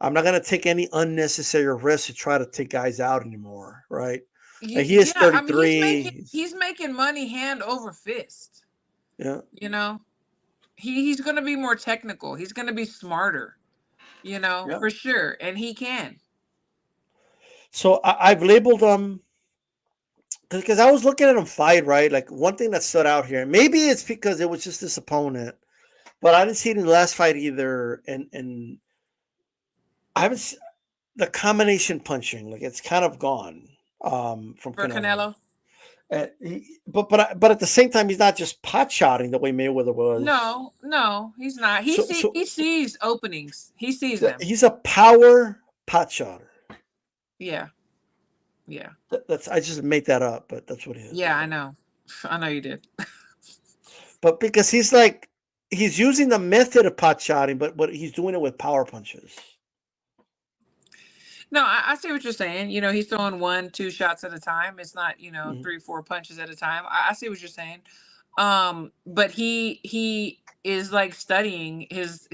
I'm not gonna take any unnecessary risks to try to take guys out anymore, right? Like he is yeah. I mean, he's making 33. he's making money hand over fist. Yeah, You know, he's going to be more technical. He's going to be smarter. yeah. For sure, and he can. So I've labeled them because I was looking at him fight, right? Like one thing that stood out here. Maybe it's because it was just this opponent, but I didn't see it in the last fight either. And I haven't the combination punching, like it's kind of gone from For Canelo. Canelo. But at the same time, he's not just pot shotting the way Mayweather was. No, no, he's not. So so He sees openings. He sees yeah, them. he's a power pot shotter. Yeah, yeah, That's I just made that up, but that's what he is. yeah. I know. I know you did. But because he's using the method of pot shotting, but he's doing it with power punches. No, I see what you're saying. He's throwing 1, 2 shots at a time. It's not, Mhm. 3, 4 punches at a time. I see what you're saying. But he is like studying his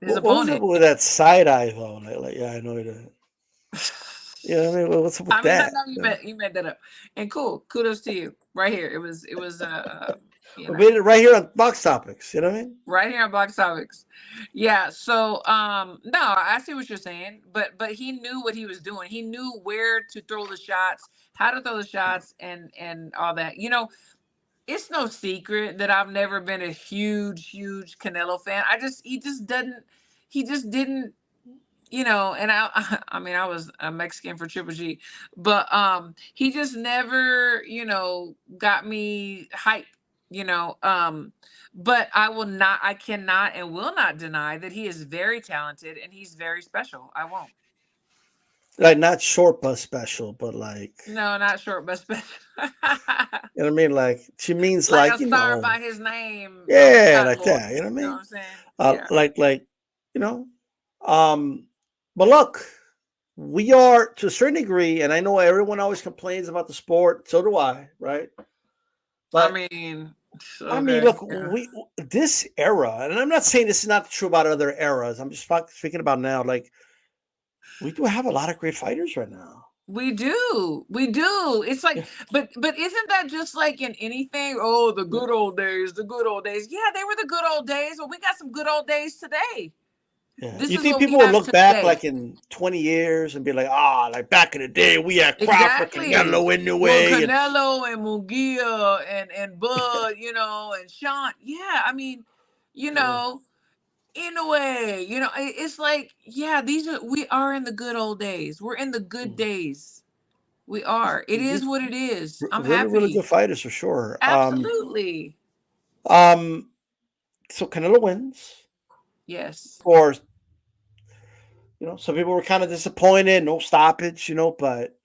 What was up opponent. with that side eye though? Like yeah, I know it. You know what I mean? What's up with I mean, I that? know you made that up, and cool. Kudos to you. Right here, it was We made it right here on Box Topics. You know what I mean? right here on BoxTopix. Yeah. So no, I see what you're saying, but he knew what he was doing. He knew where to throw the shots, how to throw the shots, and all that. It's no secret that I've never been a huge Canelo fan. He just didn't. And I mean, I was a Mexican for Triple G, but he just never, got me hype, you know. But I cannot and will not deny that he is very talented and he's very special. I won't. Like not short but special, but like No, not short, but special. you know what I mean? Like she means Like like a star by his name, yeah, God like Lord. that. You know what I You know mean? what I'm saying? Yeah. Like you know. Um, but look, we are to a certain degree, and I know everyone always complains about the sport. So do I, right? I But mean, I So mean, good. look, this era, and I'm not saying this is not true about other eras. I'm just speaking about now. Like, we do have a lot of great fighters right now. We do. We do. It's like, Yeah, but isn't that just like in anything? Oh, the yeah, good old days, the good old days. Yeah, they were the good old days, but we got some good old days today. yeah. This You is think what we people will have look back today. like in 20 years and be like, ah, like back in the day, we had Crawford, Exactly. Canelo, Well, Inoue, and Canelo and Munguia and Bud, and Sean. Yeah, I mean, you yeah. know, in a way, it's like, yeah, we are in the good old days. We're in the good Mm. days. We are. It is These what it is. I'm really, really happy. good fighters for sure. Absolutely. Um, so Canelo wins. Yes. Of course, some people were kind of disappointed, no stoppage, but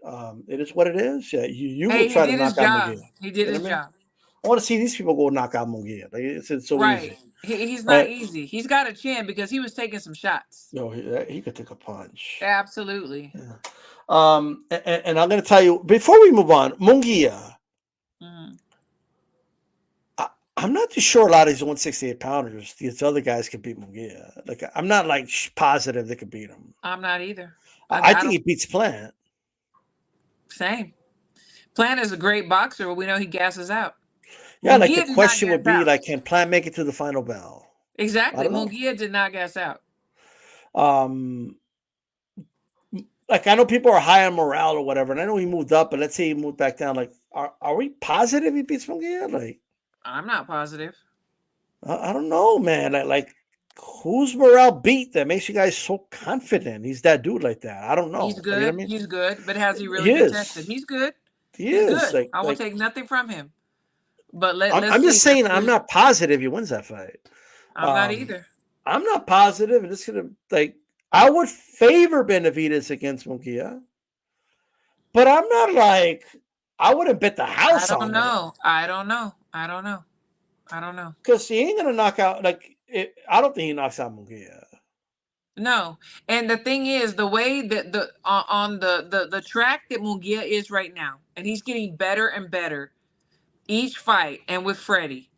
it is what it is. Yeah, you will Hey, he try to did his knock out job. Munguia. He did You know his what I mean? job. I want to see these people go knock out Munguia. Like it's so Right. easy, He's not right? easy. He's got a chin because he was taking some shots. He could take a punch. Absolutely. Yeah. And I'm going to tell you before we move on, Munguia. Mhm. I'm not too sure a lot of these 168 pounders, these other guys could beat Munguia. Like I'm not like positive they could beat him. I'm not either. I I think don't. he beats Plant. Same. Plant is a great boxer, but we know he gasses out. Yeah, like the Munguia did not question gas would be out. like, can Plant make it to the final bell? I Exactly. don't know. Munguia did not gas out. Um, like I know people are high on morale or whatever, and I know he moved up, but let's say he moved back down. Like, are we positive he beats Munguia? Like, I'm not positive. I don't know, man. Like who's morale beat that makes you guys so confident? He's that dude like that. I don't He's know. Like, you know good. what I mean? He's good. But has he really He been tested? is. He's good. He He's is. good. Like, I will like take nothing from him. But let's I'm just see. Let's saying, I'm see. not positive he wins that fight. I'm not Um, either. I'm not positive, and it's gonna like I would favor Benavidez against Munguia, but I'm not like I wouldn't bet the I house don't on it know. I don't know. I don't know. I don't know. because he ain't gonna knock out like I don't think he knocks out Munguia. No. And the thing is, the way that on the track that Munguia is right now, and he's getting better and better each fight, and with Freddie,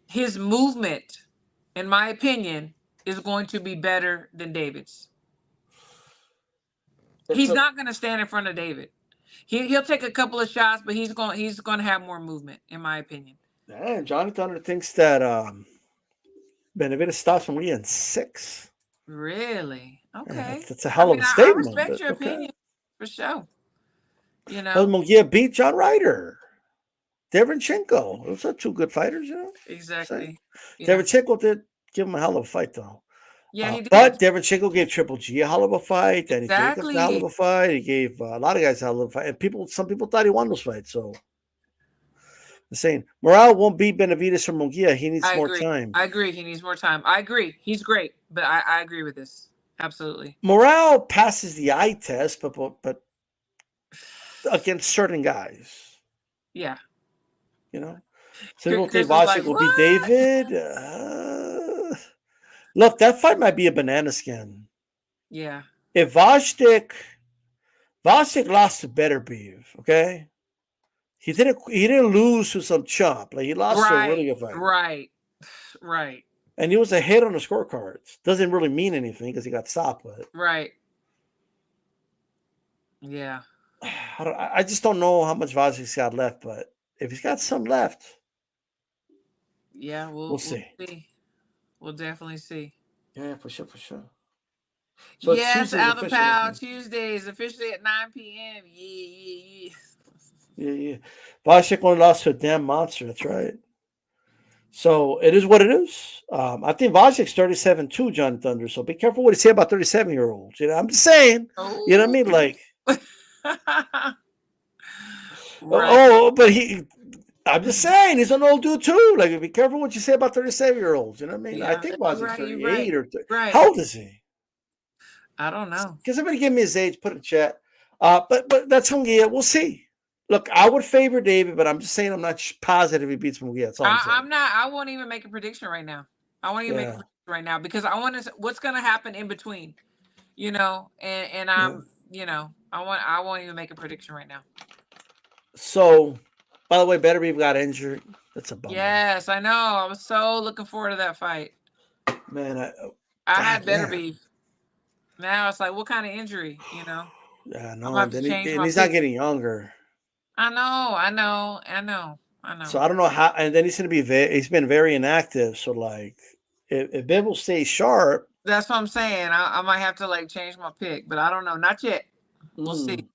his movement, in my opinion, is going to be better than David's. It's He's a not going to stand in front of David. He'll take a couple of shots, but he's going to have more movement, in my opinion. man. Johnny Thunder thinks that Benavidez stops Munguia in 6. Really? Yeah, Okay. that's a I hell of mean, a I statement, respect but your okay. opinion for sure. You Well, know Munguia beat John Ryder, Derevyanchenko. Those are two good fighters, Say exactly. Yeah. Derevyanchenko did give him a hell of a fight, though. Yeah, he But did. Derevyanchenko gave Triple G a hell of a fight. Danny Jacobs a hell of Exactly. a fight. He gave a lot of guys a hell of a fight. And some people thought he won those fights. So I'm saying Morale won't beat Benavidez or Munguia. He needs I more agree. time. I agree. He needs more time. I agree. He's great, but I agree with this. Absolutely. Morale passes the eye test, but against certain guys, Yeah. you know. Some people think Chris is like, Washington will beat what? David. Look, that fight might be a banana skin. Yeah. If Vostick lost to Beterbiev, okay? He didn't lose to some chump. Like he lost to a really Right. good fighter. Right. Right. And he was a hit on the scorecards. Doesn't really mean anything because he got stopped with it. Right. Yeah. I just don't know how much Vazic's got left, but if he's got some left, Yeah. we'll We'll see. see. We'll definitely see. Yeah, for sure, for sure. So it's Yes, Tuesdays Out the officially. Pal Tuesdays officially at 9 p.m. Yeah. Yeah. Vazik only lost to a damn monster. That's right. So it is what it is. I think Vazik's 37 too, John Thunder. So be careful what you say about 37-year-olds. I'm just saying. You know what I mean? Like, Right. but I'm just saying he's an old dude too. Like, be careful what you say about 37-year-olds. You know what I mean? I Yeah. think You're Vazik's right. You're 38 right. or 30. Right. How old is he? I don't know. Can somebody give me his age? Put it in chat. But that's Munguia. We'll see. Look, I would favor David, but I'm just saying I'm not positive he beats Munguia. That's all I'm saying. I'm not. I won't even make a prediction right now. I won't even make a prediction right now because I want to. What's going to happen in between? And I'm. I won't even make a prediction right now. So, by the way, Beterbiev got injured. That's a bummer. Yes, I know. I was so looking forward to that fight. Man, I had better damn. be. Now it's like, what kind of injury? You know, Yeah, I'm no, gonna and have to then change and my he's not pick. getting younger. I know. So I don't know how. And then he's going to be. He's been very inactive. So like, if Bill will stay sharp, That's what I'm saying. I might have to like change my pick, but I don't know. Not yet. We'll see.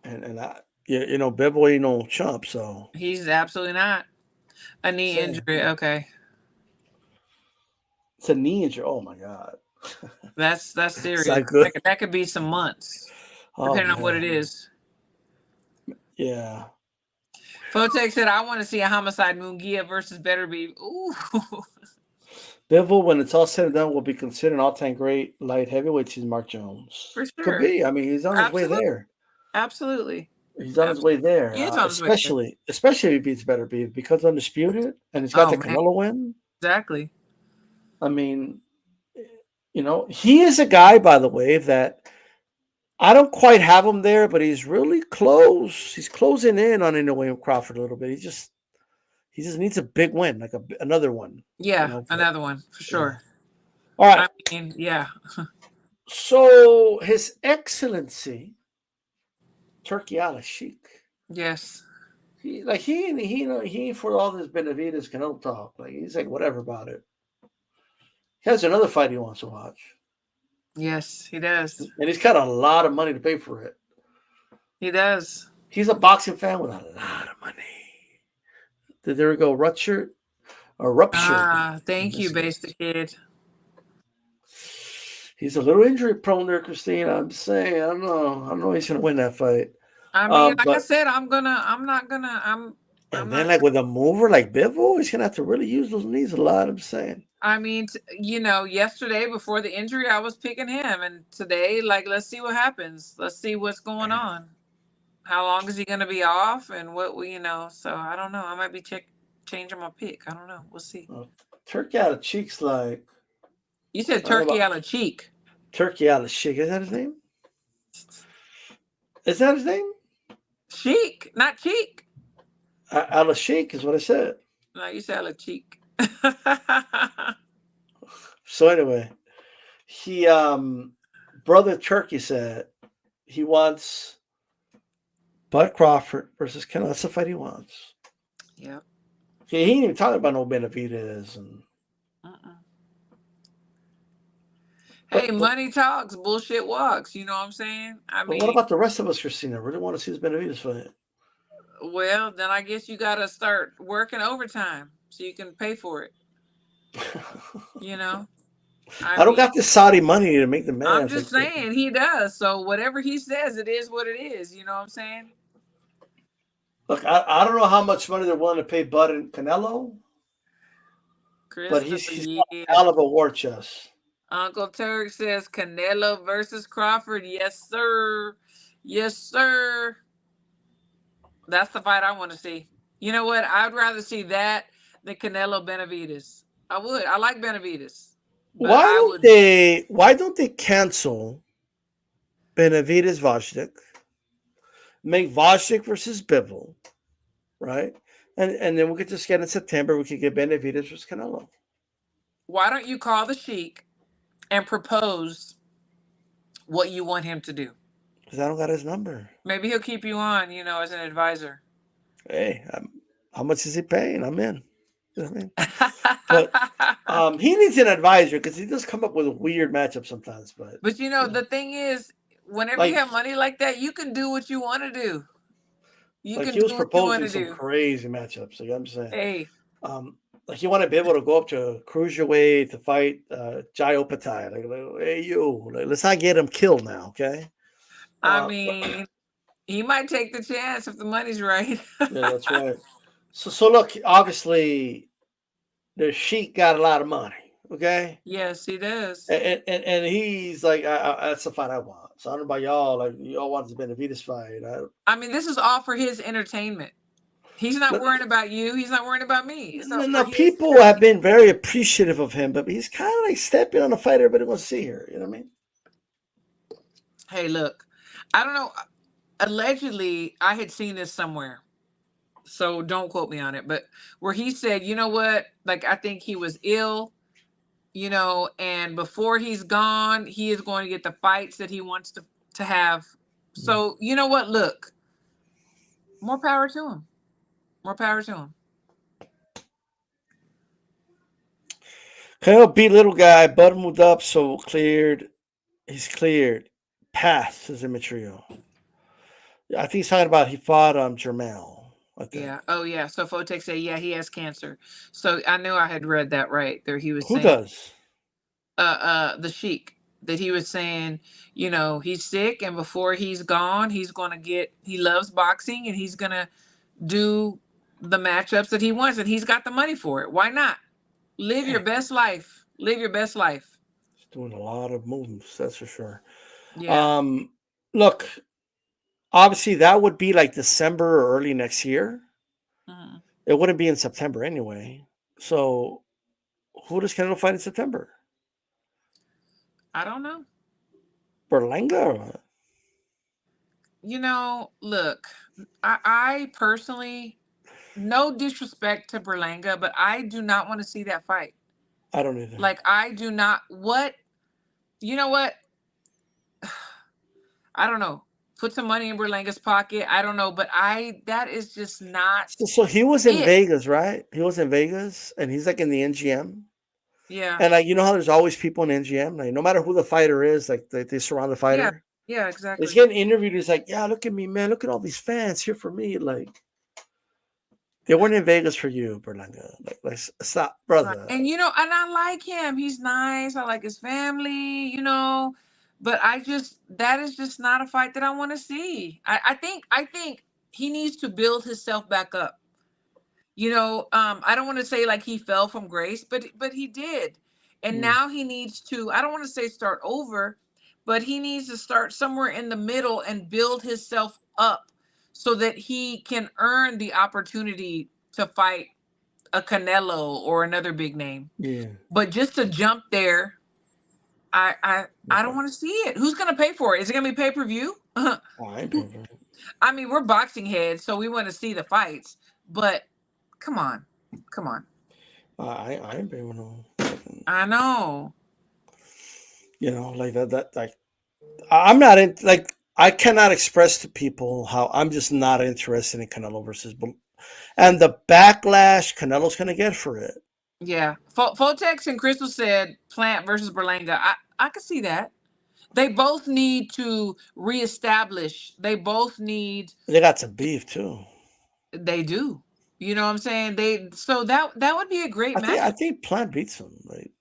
and you know, Bibble ain't no chump. So He's absolutely not. A knee saying injury. Okay. it's a knee injury. Oh my god, That's it's serious. not good. That could be some months, Oh depending on what it man, is. yeah. Fotek said, I want to see a homicide Mungia versus Betterbe. Ooh. Bivol, when it's all said and done, will be considered an all-time great light heavyweight. He's Mark Jones. For Could sure. be. I mean, he's on his way Absolutely. there. Absolutely. He's on his way there. He is on his way there. Especially if he beats Betterbe because Undisputed and he's got Oh, the man. Canelo win. Exactly. I mean, you know, he is a guy, by the way, that I don't quite have him there, but he's really close. He's closing in on Inoue and Crawford a little bit. He just needs a big win, like another one. You Yeah, know, another one for sure. All right. I mean, yeah. So His Excellency Turkey Sheik. Yes. He ain't for all this Benavides Canelo talk. Like he's like whatever about it. He has another fight he wants to watch. Yes, he does. And he's got a lot of money to pay for it. He does. He's a boxing fan with a lot of money. There we go. Ruptured. Thank you, Basic Kid. He's a little injury prone there, Christine. I'm saying, I don't know he's gonna win that fight. I mean, like I said, I'm not gonna. Like with a mover like Bivol, he's gonna have to really use those knees a lot. I'm saying. I mean, yesterday before the injury, I was picking him, and today, like, let's see what happens. Let's see what's going on. How long is he gonna be off, and what So I don't know. I might be changing my pick. I don't know. We'll see. Turkey out of cheeks, like you said, Turkey out of cheek. Turkey out of Sheik. Is that his name? Is that his name? Sheik, not cheek. Al Sheik is what I said. No, you said Al Cheek. So anyway, he brother Turkey said he wants Bud Crawford versus Canelo. That's the fight he wants. Yep. He ain't even talking about no Benavides and. Hey, money talks, bullshit walks. You know what I'm saying? I mean, what about the rest of us, Christina? I really want to see this Benavides fight. Well, then I guess you got to start working overtime so you can pay for it. I don't got the Saudi money to make the man. I'm just saying he does. So whatever he says, it is what it is. You know what I'm saying? Look, I don't know how much money they're willing to pay Bud and Canelo, but he's a hell of a war chest. Uncle Turk says Canelo versus Crawford. Yes, sir. Yes, sir. That's the fight I want to see. You know what? I'd rather see that than Canelo Benavides. I would. I like Benavides. Why don't they cancel Benavides Vashtik? Make Vashtik versus Bivol, right? And then we could just get in September. We could get Benavides versus Canelo. Why don't you call the Sheik and propose what you want him to do? Because I don't got his number. Maybe he'll keep you on, as an advisor. Hey, how much is he paying? I'm in. You know what I mean? But he needs an advisor because he does come up with weird matchups sometimes. But the thing is, whenever you have money like that, you can do what you want to do. He was proposing some crazy matchups. Like I'm saying, hey, like he wanted to be able to go up to cruiserweight to fight Jai Opatai. Like, hey, let's not get him killed now, okay? I mean, he might take the chance if the money's right. Yeah, that's right. So look, obviously, the Sheik got a lot of money, okay? Yes, he does. And he's like, that's the fight I want. So I don't know about y'all. Like, y'all want the Benavides fight. I mean, this is all for his entertainment. He's not worrying about you. He's not worrying about me. Now, people have been very appreciative of him, but he's kind of like stepping on a fight everybody wants to see here. You know what I mean? Hey, look, I don't know. Allegedly, I had seen this somewhere. so don't quote me on it, but where he said, you know what, like I think he was ill, and before he's gone, he is going to get the fights that he wants to have. So you know what, look, more power to him. More power to him. Canelo beat little guy, butt moved up, so cleared. He's cleared. Path is immaterial. I think he's talking about he fought Jermell. I think. Yeah. Oh yeah. So Fotex said, yeah, he has cancer. So I knew I had read that right. There he was Who saying does? the Sheik, that he was saying, he's sick, and before he's gone, he loves boxing, and he's gonna do the matchups that he wants, and he's got the money for it. Why not? Live your best life. Live your best life. He's doing a lot of movements, that's for sure. Yeah. Look, obviously that would be like December or early next year. Mhm. It wouldn't be in September anyway. So who does Canelo fight in September? I don't know. Berlanga or what? Look, I personally, no disrespect to Berlanga, but I do not want to see that fight. I don't either. Like, I do not. You know what? I don't know. Put some money in Berlanga's pocket. I don't know, but that is just not So he was in it. Vegas, right? He was in Vegas, and he's like in the NGM. Yeah. And like, you know how there's always people in NGM, like no matter who the fighter is, like they surround the Yeah. fighter. Yeah, He's exactly. getting interviewed. He's like, "Yeah, look at me, man. Look at all these fans here for me." Like, they weren't in Vegas for you, Berlanga. Like stop, brother. And and I like him. He's nice. I like his family, but that is just not a fight that I want to see. I think he needs to build himself back up. I don't want to say like he fell from grace, but he did. And now he needs to, I don't want to say start over, but he needs to start somewhere in the middle and build himself up so that he can earn the opportunity to fight a Canelo or another big name. Yeah. But just to jump there, I don't want to see it. Who's gonna pay for it? Is it gonna be pay-per-view? I ain't paying for it. I mean, we're boxing heads, so we want to see the fights. But come on. I ain't paying for no. I know. Like that like I'm not in like I cannot express to people how I'm just not interested in Canelo versus and the backlash Canelo's gonna get for it. Yeah. Fotex and Crystal said Plant versus Berlanga. I could see that. They both need to reestablish. They both need. They got some beef too. They do. You know what I'm saying? So that would be a great match. I think Plant beats him. Like,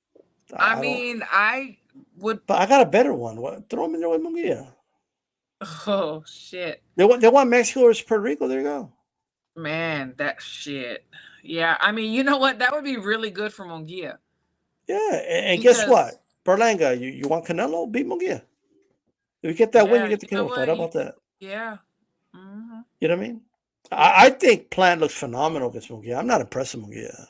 I mean, I would. But I got a better one. What? Throw him in there with Munguia. Oh shit. They want Mexico versus Puerto Rico. There you go. Man, that shit. Yeah, I mean, you know what? That would be really good for Munguia. Yeah, and guess what? Berlanga, you want Canelo? Beat Munguia. If you get that win, you get the Canelo fight. How about that? Yeah. Mm-hmm. You know what I mean? I think Plant looks phenomenal against Munguia. I'm not impressed with Munguia.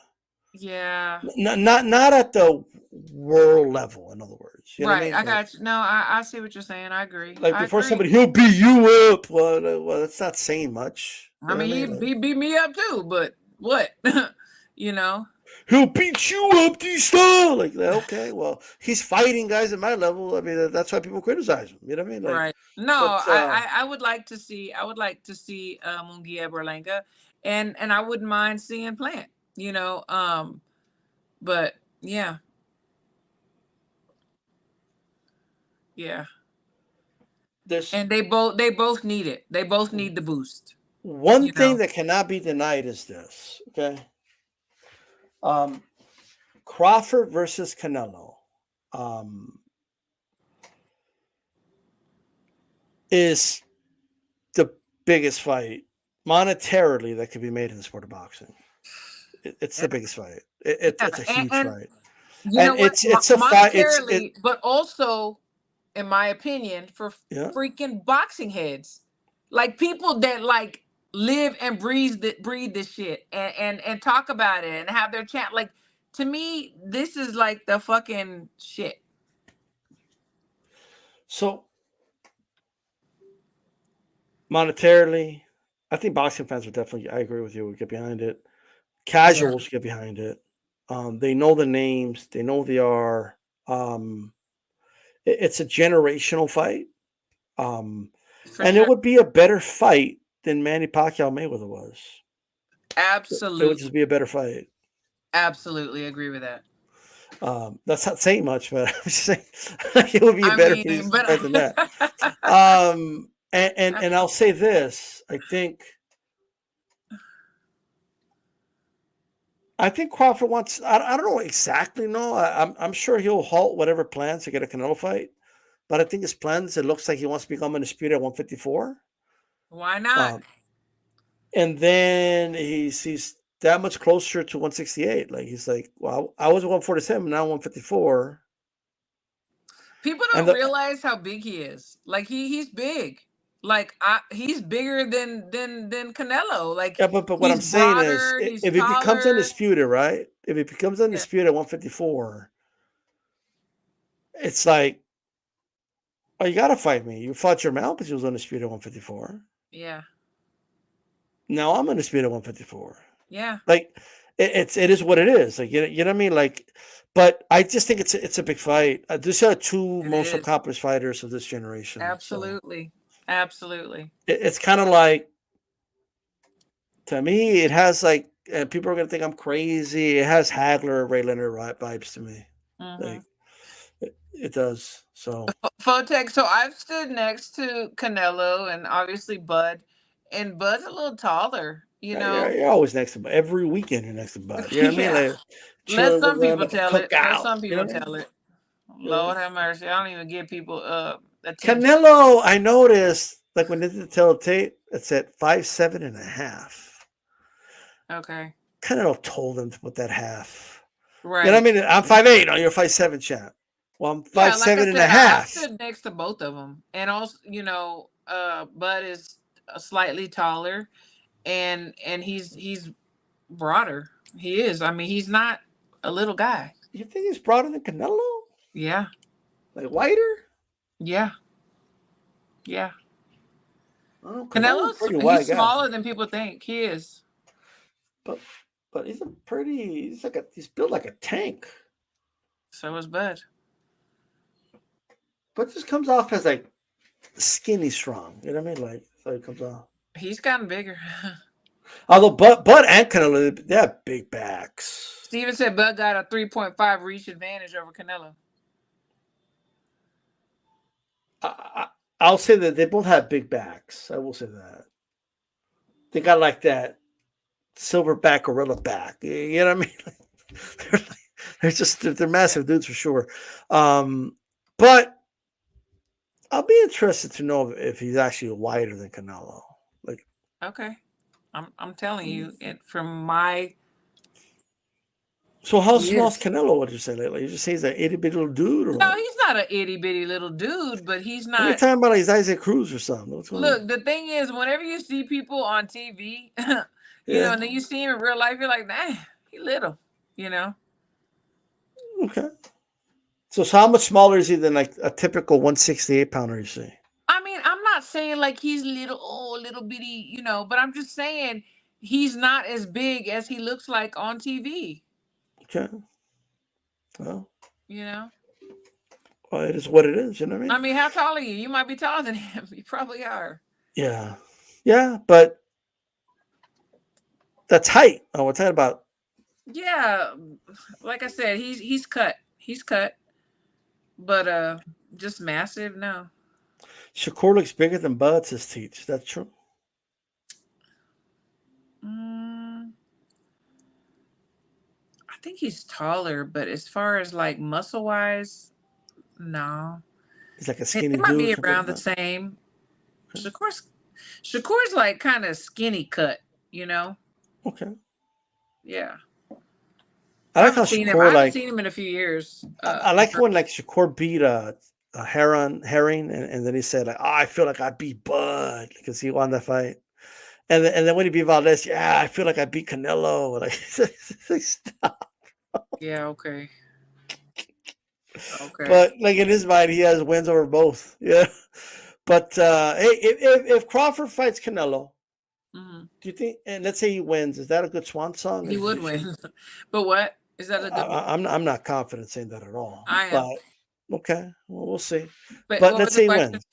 Yeah. Not at the world level, in other words. You know right. what I mean? I got you. No, I see what you're saying. I agree. Like before somebody, he'll beat you up. Well, that's not saying much. I mean, he beat me up too, but what? He'll beat you up, D-Star. Like, okay, well, he's fighting guys at my level. I mean, that's why people criticize him. You know what I mean? Like, right. No, I would like to see. Munguia Berlanga, and I wouldn't mind seeing Plant. But yeah. Yeah. And they both need it. They both need the boost. One thing that cannot be denied is this, okay? Crawford versus Canelo is the biggest fight monetarily that could be made in the sport of boxing. It's the biggest fight. It's a huge fight. It's a fight. But also, in my opinion, for freaking boxing heads, like people that like live and breathe this shit and talk about it and have their chant. Like, to me, this is like the fucking shit. So monetarily, I think boxing fans would definitely. I agree with you. Would get behind it. Yeah, Casuals get behind it. They know the names. They know who they are. Um, it's a generational fight. Um, for and it sure. would be a better fight than Manny Pacquiao Mayweather was. It would Absolutely, just be a better fight. absolutely agree with that. That's not saying much, but I'm just saying it would be a I better mean, but fight than that. And I'll say this: I think Crawford wants. I don't know exactly. No, I'm sure he'll halt whatever plans to get a Canelo fight. But I think his plans. It looks like he wants to become undisputed at 154. why not? Um, and then he's that much closer to 168. Like he's like, well, I was 147, now 154. People And don't the realize how big he is. Like he's big. Like he's bigger than Canelo. Like Yeah, but what he's I'm saying is, broader, he's if it becomes taller. undisputed, right? If it becomes Yeah, undisputed at 154, it's like, oh, you gotta fight me. You fought your mouth, but you was undisputed at 154. yeah, Now I'm undisputed at 154. yeah. Like, it is what it is. Like you know what I mean? Like, but I just think it's a big fight. These are two It most is. accomplished fighters of this generation. So Absolutely. Absolutely. it's kind of like, to me, it has like, and people are gonna think I'm crazy. It has Hagler, Ray Leonard vibes to me. Mm-hmm. Like it does. So Fotex, so I've stood next to Canelo and obviously Bud, and Bud's a little taller, you yeah, know. you're always next to Bud. Every weekend you're next to Bud. You know what I mean? Yeah. Like Let chilling with some them people at the tell it. Let cookout. some You know people what I mean? tell it. Yeah. Lord have mercy. I don't even give people attention. Canelo, I noticed, like when they did the tape, it's at 5'7.5". Okay. Canelo told him to put that half. You know what Right. I mean? I'm 5'8". No, you're 5'7", champ. Well, I'm Yeah, five like I seven and a said, I've half. stood next to both of them. And also, Bud is slightly taller and he's broader. He is. I mean, he's not a little guy. You think he's broader than Canelo? Yeah. Like whiter? Yeah. Yeah. I don't know. Canelo's a Canelo's pretty he's white guy. smaller than people think. He is. But he's a pretty. He's built like a tank. So is Bud. But just comes off as like skinny strong. You know what I mean? Like so it comes off. He's gotten bigger. Although Bud and Canelo, they have big backs. Steven said Bud got a 3.5 reach advantage over Canelo. I'll say that they both have big backs. I will say that they got like that silverback gorilla back. You know what I mean? they're, like, they're massive dudes for sure. But I'll be interested to know if he's actually wider than Canelo. Like, Okay. I'm telling you, it from my so how he small is is. Canelo? What did you say lately? You just say he's an itty bitty little dude, or No, what? he's not an itty bitty little dude, but he's What are you not. talking about? Like he's Isaac Cruz or something? What's going on? Look, the thing is, whenever you see people on TV, Yeah. and then you see him in real life, you're like, nah, he little, you know. Okay. So how much smaller is he than like a typical 168 pounder? You see? I mean, I'm not saying like he's little, little bitty, but I'm just saying he's not as big as he looks like on TV, Okay. Well, you know. it is what it is. You know what I mean? I mean, how tall are you? You might be taller than him. You probably are. Yeah. Yeah, but that's height. Oh, we're talking about. Yeah, like I said, he's cut. He's cut, but just massive. No, Shakur looks bigger than Bud, says Teach. That's true. mm, I think he's taller, but as far as like muscle wise, no. He's like a They skinny might dude or be something like around the that. same. Okay. Shakur's like kind of skinny cut, you know. Okay. Yeah, I I like how haven't seen him. I Shakur haven't like. seen him in a few years. I like when like Shakur beat a Herring, and then he said like, "Oh, I feel like I beat Bud because he won that fight." And then when he beat Valdez, yeah, I feel like I beat Canelo. Like, stop. Yeah. Okay. Okay. But like in his mind, he has wins over both. Yeah. But hey, if Crawford fights Canelo, Hmm. Do you think? And let's say he wins. Is that a good swan song? He would win. But what? Is that a good one? I'm not confident saying that at all. I am. But okay, well, we'll see. But But what was let's the say he question? wins.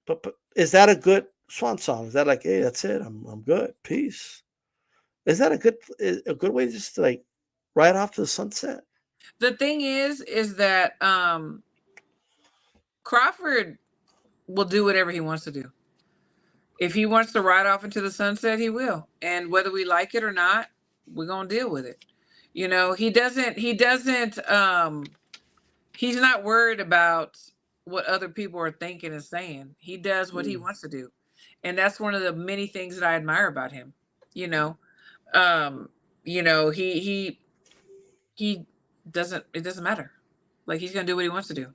But is that a good swan song? Is that like, hey, that's it? I'm good. Peace. Is that a good way just to like ride off to the sunset? The thing is that Crawford will do whatever he wants to do. If he wants to ride off into the sunset, he will. And whether we like it or not, we're gonna deal with it. You know, he's not worried about what other people are thinking and saying. He does what he wants to do. And that's one of the many things that I admire about him. You know, um, he doesn't, it doesn't matter. Like, he's gonna do what he wants to do.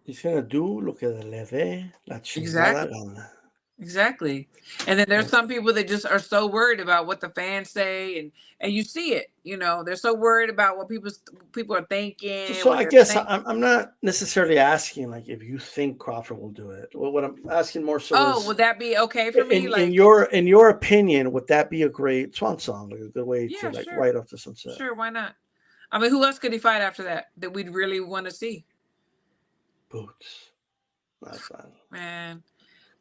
He's gonna do lo que le dé la chingada Exactly. gana. Exactly. And then there's Yeah. some people that just are so worried about what the fans say, and you see it, they're so worried about what people are thinking, So what I they're guess saying. I'm not necessarily asking like if you think Crawford will do it. What I'm asking more so Oh, is would that be okay for me? in Like, your opinion, would that be a great swan song, like a good way to yeah, like sure. ride off the sunset? Sure, why not? I mean, who else could he fight after that we'd really want to see? Boots. That's fine. Man,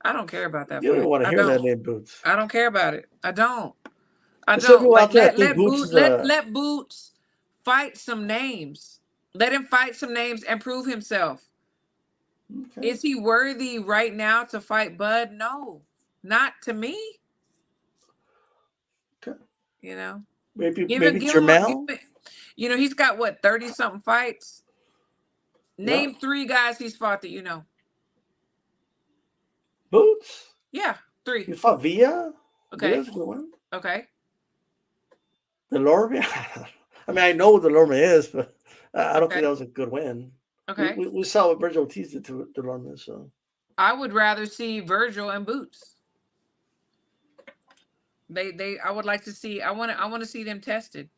I don't care about that You don't fight. even want to I hear that don't. name, Boots. I don't care about it. I don't. I There's some don't. people out Like, there that let think let Boots boot is let a let Boots fight some names. Let him fight some names and prove himself. okay. Is he worthy right now to fight Bud? No, not to me. Okay. You know, Maybe give him, maybe give him, Jermel he's got what, 30 something fights. Yeah. Name 3 guys he's fought that you know. Boots. Yeah, 3. You fought Villa. Okay, Villa's a good one. okay. Delorme. I mean, I know what Delorme is, but I don't think Okay. that was a good win. Okay. We saw what Virgil Ortiz did to Delorme, so I would rather see Virgil and Boots. I would like to see. I want to see them tested.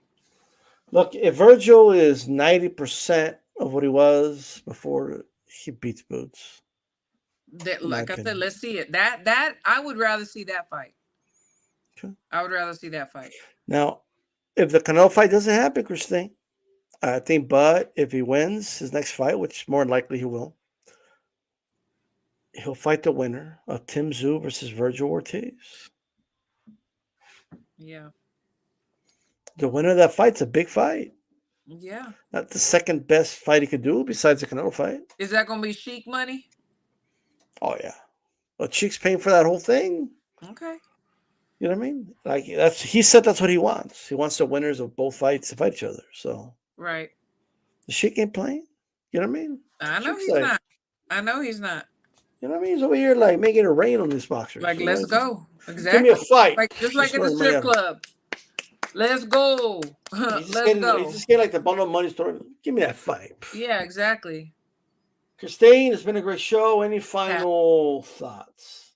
look, if Virgil is 90% of what he was before, he beats Boots, That, in my like I said, opinion. let's see it. That I would rather see that fight. Okay. I would rather see that fight. Now, if the Canelo fight doesn't happen, Christine, I think Bud, if he wins his next fight, which more than likely he will, he'll fight the winner of Tim Tszyu versus Virgil Ortiz. Yeah. The winner of that fight's a big fight. Yeah. Not the second best fight he could do besides the Canelo fight. Is that gonna be Sheik money? Oh yeah. Well, Cheek's paying for that whole thing. Okay. You know what I mean? Like he said that's what he wants. He wants the winners of both fights to fight each other. So Right. the Sheik ain't playing. You know what I mean? I know Cheek's he's like, not. I know he's not. you know what I mean? He's over here like making it rain on these boxers. Like, You know, let's just go. give me a Exactly. fight. Like, just like Just at the throwing money strip at him. club. Let's go. He's just Let's getting go. like the bundle of money store. Give me that fight. Yeah, exactly. Christine, it's been a great show. Any Yeah. final thoughts?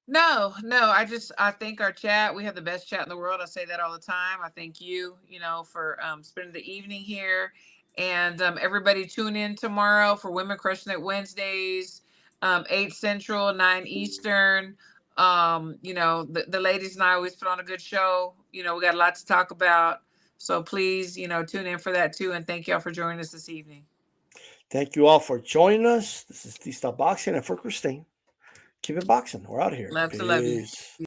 No. I think our chat, we have the best chat in the world. I say that all the time. I thank you, for spending the evening here. And everybody tune in tomorrow for Women Crushing It Wednesdays, 8 Central, 9 Eastern. The ladies and I always put on a good show. We got a lot to talk about. So please, tune in for that too. And thank y'all for joining us this evening. Thank you all for joining us. This is Stop Boxing, and for Christine, keep it boxing. We're out of here. Love to love you. Peace.